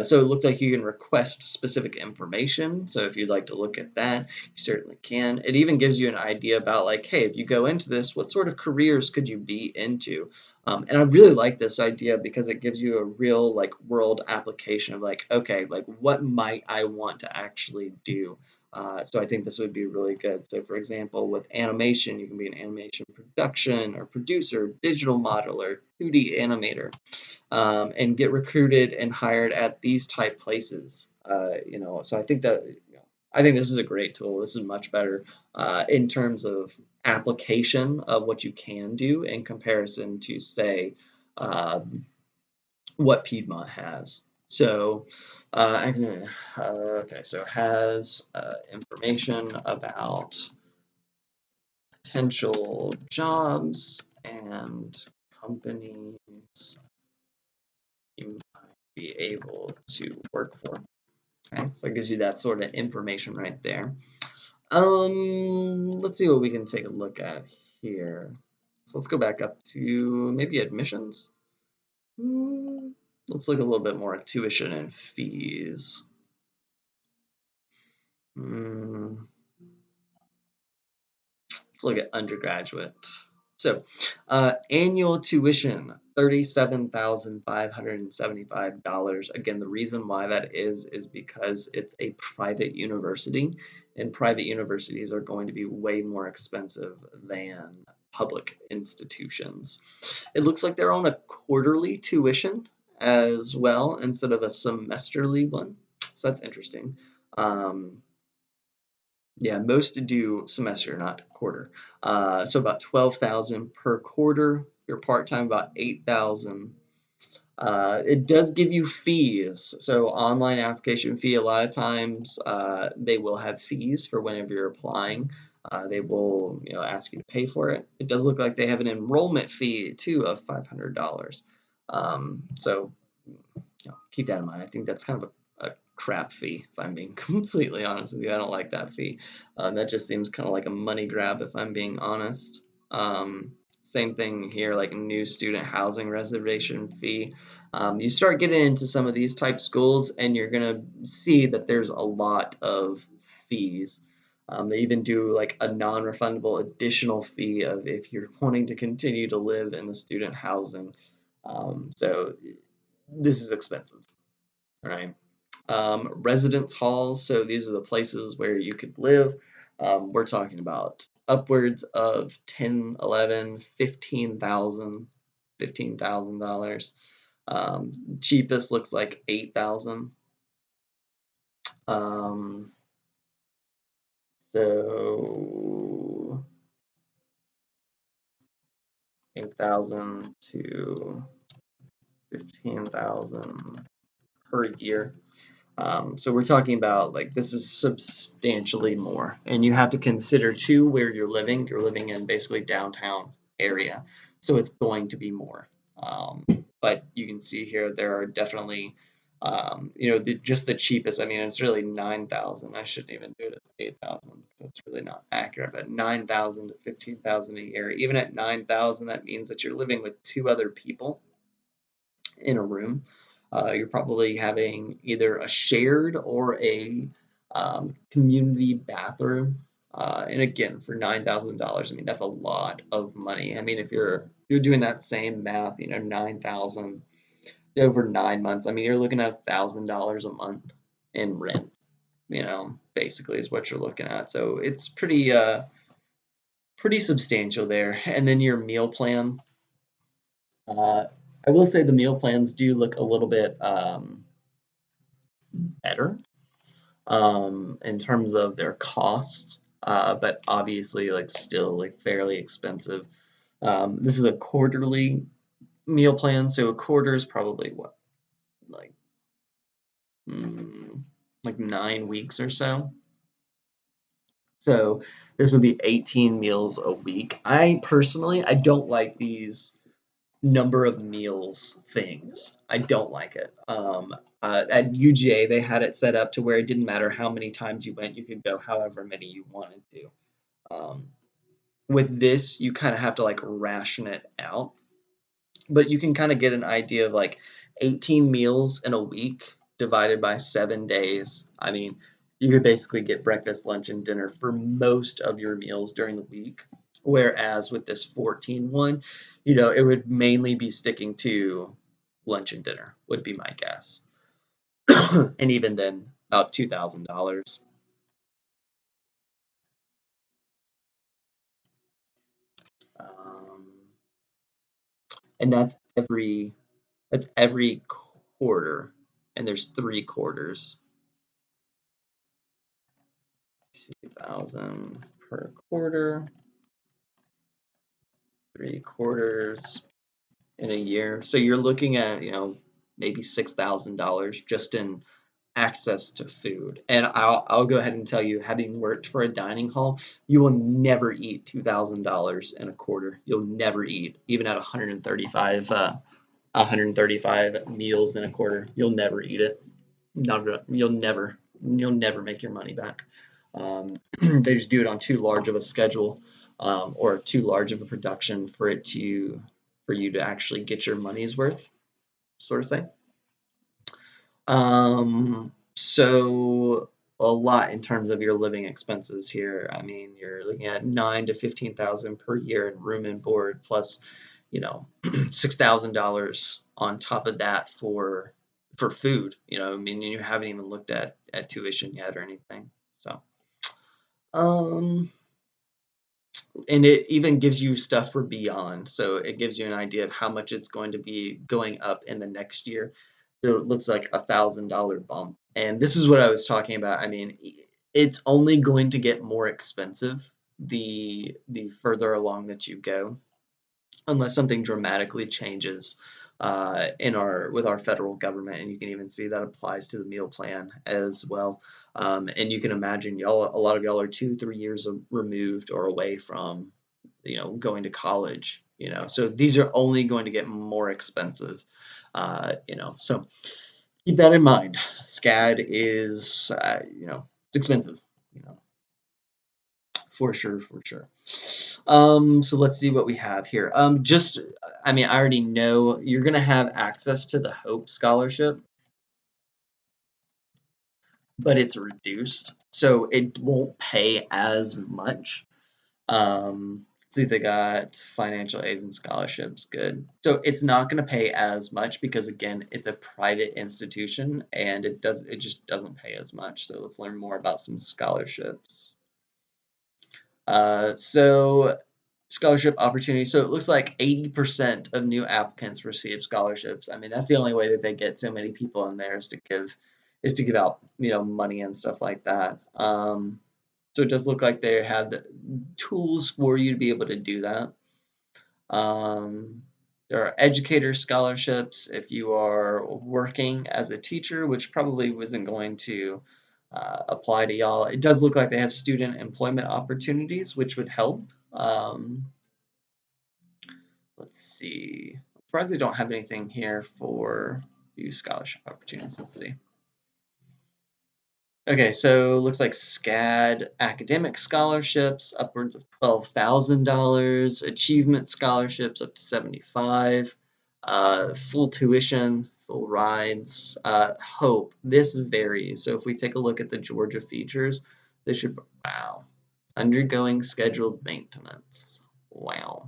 So it looks like you can request specific information. So if you'd like to look at that, you certainly can. It even gives you an idea about like, hey, if you go into this, what sort of careers could you be into? And I really like this idea because it gives you a real like world application of like, okay, like what might I want to actually do? So I think this would be really good. So for example, with animation, you can be an animation production or producer, digital modeler, 2D animator, and get recruited and hired at these type places. You know, so I think that, you know, I think this is a great tool. This is much better in terms of application of what you can do in comparison to say what Piedmont has. So, okay, so has information about potential jobs and companies you might be able to work for. Okay, so it gives you that sort of information right there. Let's see what we can take a look at here. So let's go back up to maybe admissions. Let's look a little bit more at tuition and fees. Let's look at undergraduate. So, annual tuition, $37,575. Again, the reason why that is because it's a private university, and private universities are going to be way more expensive than public institutions. It looks like they're on a quarterly tuition as well instead of a semesterly one. So that's interesting. Yeah, most do semester, not quarter. So about 12,000 per quarter. Your part-time about 8,000. It does give you fees. So online application fee, a lot of times they will have fees for whenever you're applying. They will, you know, ask you to pay for it. It does look like they have an enrollment fee too of $500. So you know, keep that in mind. I think that's kind of a crap fee, if I'm being completely honest with you. I don't like that fee. That just seems kind of like a money grab, if I'm being honest. Same thing here, like a new student housing reservation fee. You start getting into some of these type schools, and you're gonna see that there's a lot of fees. They even do like a non-refundable additional fee of if you're wanting to continue to live in the student housing. So this is expensive, right? Residence halls, so these are the places where you could live. We're talking about upwards of 10, 11, 15,000, $15,000. Cheapest looks like 8,000. Um, so 8,000 to 15,000 per year. So we're talking about like this is substantially more, and you have to consider too where you're living. You're living in basically downtown area, so it's going to be more. But you can see here there are definitely Just the cheapest. I mean, it's really 9,000. I shouldn't even do it as 8,000 because that's really not accurate. But 9,000 to 15,000 a year. Even at 9,000, that means that you're living with two other people in a room. You're probably having either a shared or a community bathroom. And again, for $9,000, I mean that's a lot of money. I mean, if you're doing that same math, 9,000 over 9 months. I mean, you're looking at $1,000 a month in rent. Basically is what you're looking at. So it's pretty substantial there. And then your meal plan. Uh, I will say the meal plans do look a little bit better in terms of their cost, but obviously like still like fairly expensive. This is a quarterly meal plan, so a quarter is probably what, like mm, like 9 weeks or so. So this would be 18 meals a week. I personally, I don't like these number of meals things. I don't like it. At UGA, they had it set up to where it didn't matter how many times you went, you could go however many you wanted to. Um, with this, you kind of have to like ration it out, but you can kind of get an idea of like 18 meals in a week divided by 7 days. I mean, you could basically get breakfast, lunch, and dinner for most of your meals during the week. Whereas with this 14 one, it would mainly be sticking to lunch and dinner, would be my guess. And even then, about $2,000. Um, and that's every quarter, and there's 3 quarters. 2,000 per quarter, 3 quarters in a year. So you're looking at, maybe $6,000 just in access to food. And I'll go ahead and tell you, having worked for a dining hall, you will never eat $2,000 in a quarter. You'll never eat, even at 135 meals in a quarter. You'll never eat it. Not, you'll never make your money back. They just do it on too large of a schedule, or too large of a production for you to actually get your money's worth, sort of thing. So a lot in terms of your living expenses here. I mean, you're looking at 9 to 15,000 per year in room and board, plus, $6,000 on top of that for food. I mean, you haven't even looked at tuition yet or anything. So, um, and it even gives you stuff for beyond. So it gives you an idea of how much it's going to be going up in the next year. So it looks like $1,000 bump. And this is what I was talking about. I mean, it's only going to get more expensive the further along that you go, unless something dramatically changes in our with our federal government, and you can even see that applies to the meal plan as well. And you can imagine a lot of y'all are 2, 3 years removed or away from going to college. So these are only going to get more expensive. So keep that in mind. SCAD is it's expensive. You know, for sure, for sure. So let's see what we have here. I mean, I already know you're gonna have access to the Hope Scholarship, but it's reduced, so it won't pay as much. Let's see, they got financial aid and scholarships. Good. So it's not gonna pay as much because again, it's a private institution and it just doesn't pay as much. So let's learn more about some scholarships. So scholarship opportunities. So it looks like 80% of new applicants receive scholarships. I mean, that's the only way that they get so many people in there is to give out, money and stuff like that. So it does look like they have the tools for you to be able to do that. There are educator scholarships if you are working as a teacher, which probably wasn't going to apply to y'all. It does look like they have student employment opportunities, which would help. Let's see. I'm surprised they don't have anything here for few scholarship opportunities. Let's see. Okay, so looks like SCAD academic scholarships upwards of $12,000, achievement scholarships up to 75, full tuition, full rides. Hope this varies. So if we take a look at the Georgia features, this should wow, undergoing scheduled maintenance. Wow.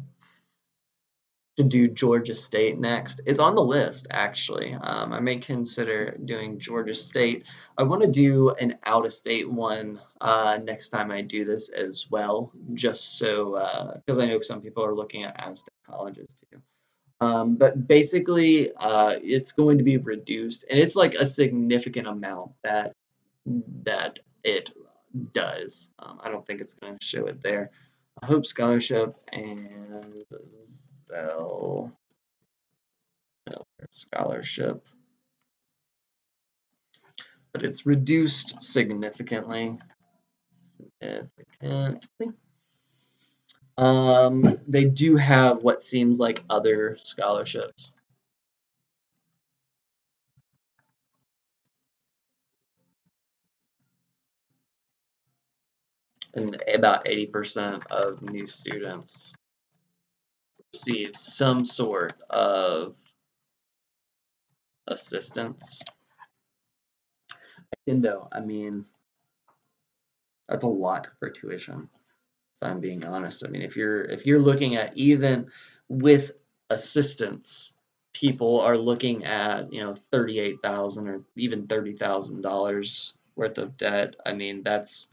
To do Georgia State next. It's on the list, actually. I may consider doing Georgia State. I want to do an out-of-state one next time I do this as well, just so because I know some people are looking at out-of-state colleges too. But basically, it's going to be reduced, and it's like a significant amount that it does. I don't think it's going to show it there. Hope Scholarship and Zell Scholarship, but it's reduced significantly. Significantly. They do have what seems like other scholarships. And about 80% of new students receive some sort of assistance. And though, I mean, that's a lot for tuition, if I'm being honest. I mean, if you're looking at even with assistance, people are looking at 38,000 or even $30,000 worth of debt. I mean, that's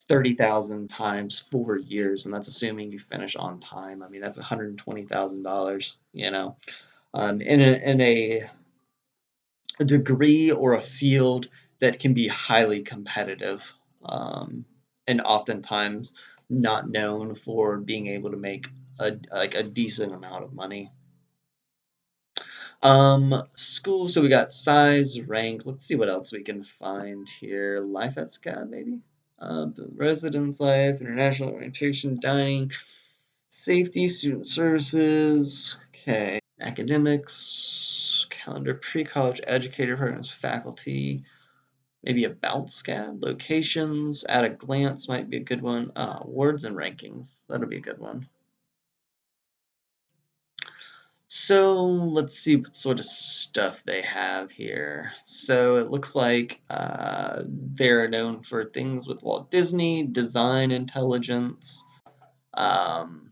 30,000 times 4 years, and that's assuming you finish on time. I mean, that's $120,000. In a degree or a field that can be highly competitive, and oftentimes not known for being able to make a decent amount of money. School, so we got size, rank. Let's see what else we can find here. Life at SCAD, maybe. Residence life, international orientation, dining, safety, student services. Okay, academics, calendar, pre-college educator programs, faculty. Maybe about SCAD, locations, at a glance might be a good one. Awards and rankings, that'll be a good one. So let's see what sort of stuff they have here. So it looks like they're known for things with Walt Disney, design intelligence, um,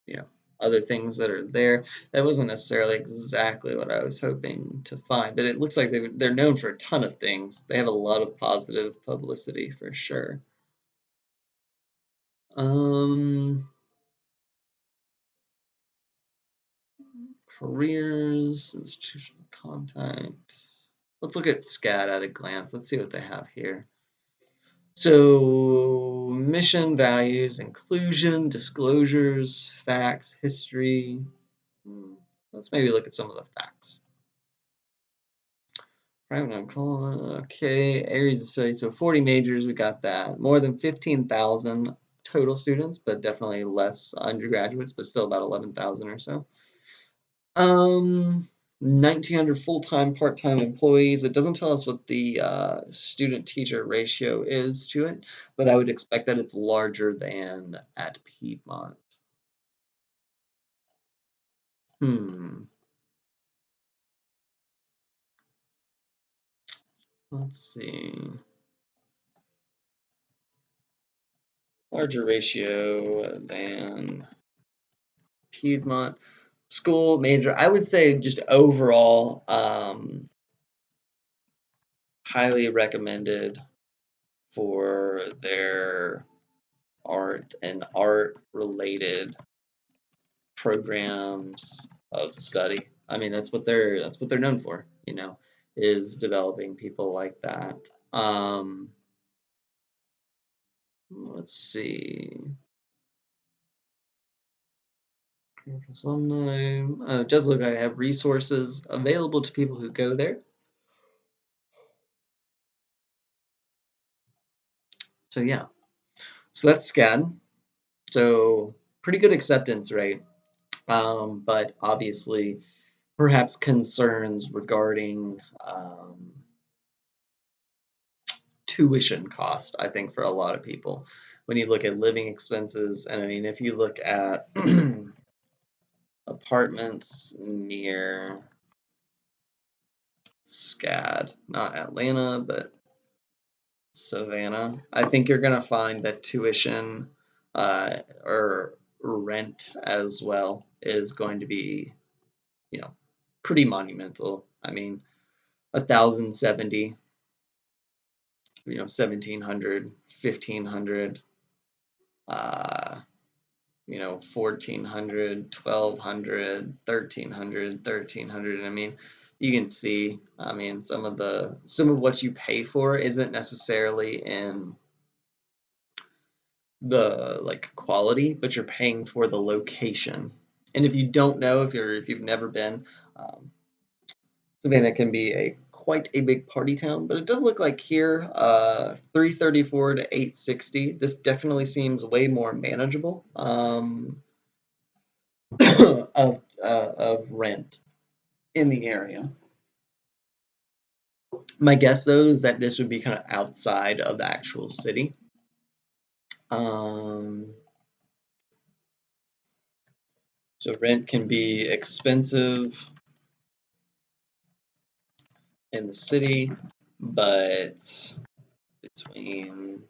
you know, other things that are there. That wasn't necessarily exactly what I was hoping to find, but it looks like they're known for a ton of things. They have a lot of positive publicity for sure. Um, Careers, institutional contact. Let's look at SCAD at a glance. Let's see what they have here. So, mission, values, inclusion, disclosures, facts, history. Let's maybe look at some of the facts. Okay, areas of study. So 40 majors, we got that. More than 15,000 total students, but definitely less undergraduates, but still about 11,000 or so. 1,900 full-time, part-time employees. It doesn't tell us what the student-teacher ratio is to it, but I would expect that it's larger than at Piedmont. Hmm. Let's see. Larger ratio than Piedmont. School major. I would say just overall, highly recommended for their art and art related programs of study. I mean, that's what they're known for, is developing people like that. Let's see. It does look like I have resources available to people who go there. So yeah, so that's SCAD. So pretty good acceptance rate, but obviously perhaps concerns regarding tuition cost, I think, for a lot of people. When you look at living expenses, and I mean, if you look at apartments near SCAD, not Atlanta, but Savannah, I think you're going to find that tuition or rent as well is going to be, you know, pretty monumental. I mean, 1,070, 1,700, 1,500, uh, 1,400, 1,200, 1,300, 1,300. I mean, you can see, I mean, some of what you pay for isn't necessarily in the like quality, but you're paying for the location. And if you don't know, if you've never been, um, Savannah can be a quite a big party town, but it does look like here, 334 to 860. This definitely seems way more manageable of rent in the area. My guess though is that this would be kind of outside of the actual city. Um, so rent can be expensive in the city, but between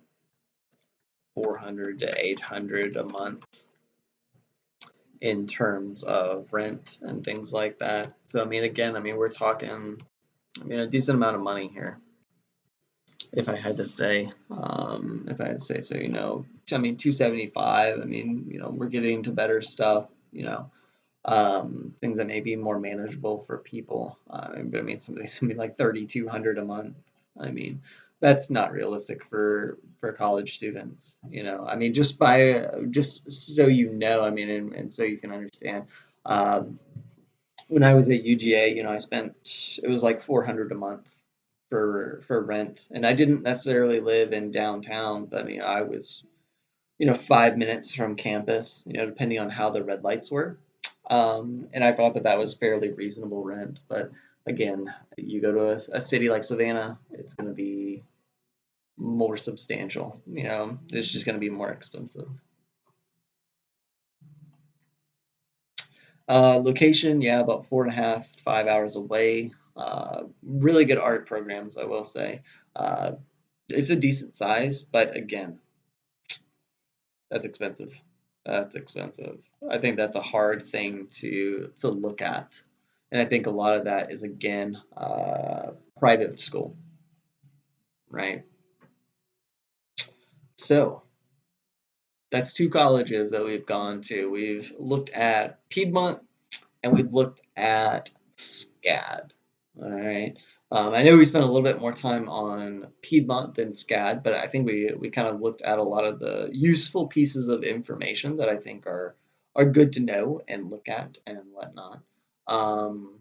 400 to 800 a month in terms of rent and things like that. So I mean, again, I mean, we're talking, I mean, a decent amount of money here. If I had to say, so, I mean, 275. I mean, we're getting to better stuff. Things that may be more manageable for people. But I mean, some of these can be like 3,200 a month. I mean, that's not realistic for college students. I mean, just so you know, I mean, and so you can understand. Um, when I was at UGA, I spent it was like 400 a month for rent, and I didn't necessarily live in downtown, but I was 5 minutes from campus, depending on how the red lights were. And I thought that that was fairly reasonable rent. But again, you go to a city like Savannah, it's going to be more substantial. It's just going to be more expensive. Location, yeah, about 4.5, 5 hours away. Really good art programs, I will say. Uh, it's a decent size, but again, that's expensive. That's expensive. I think that's a hard thing to look at, and I think a lot of that is again private school, right? So that's two colleges that we've gone to. We've looked at Piedmont and we've looked at SCAD. All right. I know we spent a little bit more time on Piedmont than SCAD, but I think we kind of looked at a lot of the useful pieces of information that I think are good to know and look at and whatnot. Um,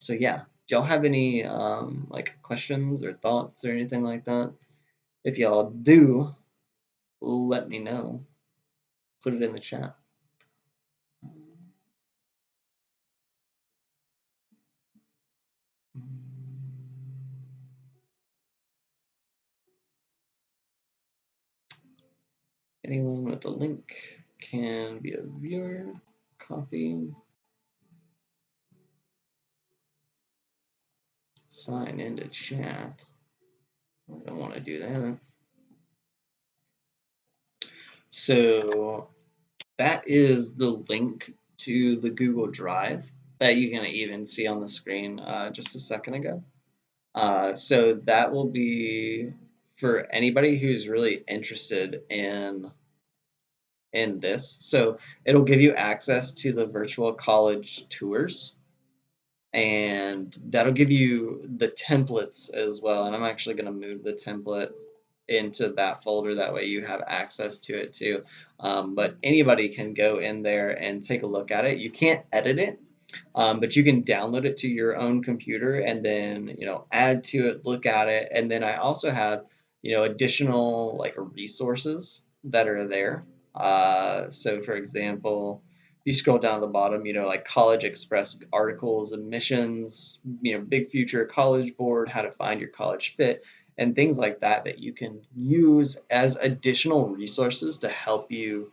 so yeah, do y'all have any like questions or thoughts or anything like that? If y'all do, let me know. Put it in the chat. Anyone with a link can be a viewer. Copy. Sign into chat. I don't want to do that. So that is the link to the Google Drive that you can even see on the screen just a second ago. So that will be for anybody who's really interested in this. So it'll give you access to the virtual college tours, and that'll give you the templates as well. And I'm actually going to move the template into that folder. That way you have access to it too. But anybody can go in there and take a look at it. You can't edit it, but you can download it to your own computer and then add to it, look at it, and then I also have additional like resources that are there. So for example, you scroll down to the bottom, like College Express articles, admissions, big future college board, how to find your college fit, and things like that that you can use as additional resources to help you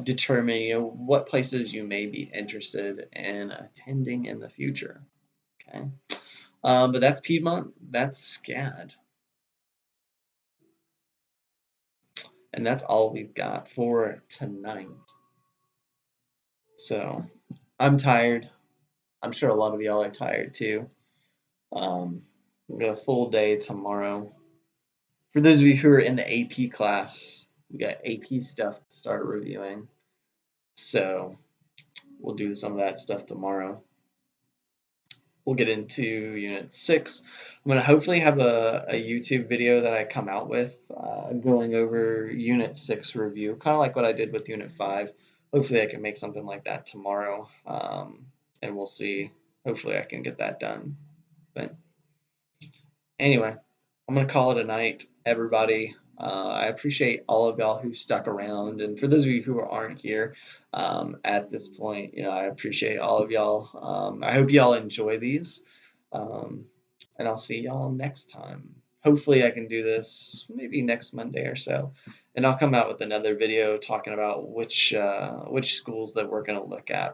determine, what places you may be interested in attending in the future. Okay. But that's Piedmont, that's SCAD, and that's all we've got for tonight. So I'm tired. I'm sure a lot of y'all are tired too. We've got a full day tomorrow. For those of you who are in the AP class, we got AP stuff to start reviewing. So we'll do some of that stuff tomorrow. We'll get into Unit 6. I'm going to hopefully have a YouTube video that I come out with going over Unit 6 review, kind of like what I did with Unit 5. Hopefully I can make something like that tomorrow, and we'll see. Hopefully I can get that done. But anyway, I'm going to call it a night, everybody. I appreciate all of y'all who stuck around. And for those of you who aren't here at this point, I appreciate all of y'all. I hope y'all enjoy these. And I'll see y'all next time. Hopefully I can do this maybe next Monday or so. And I'll come out with another video talking about which schools that we're going to look at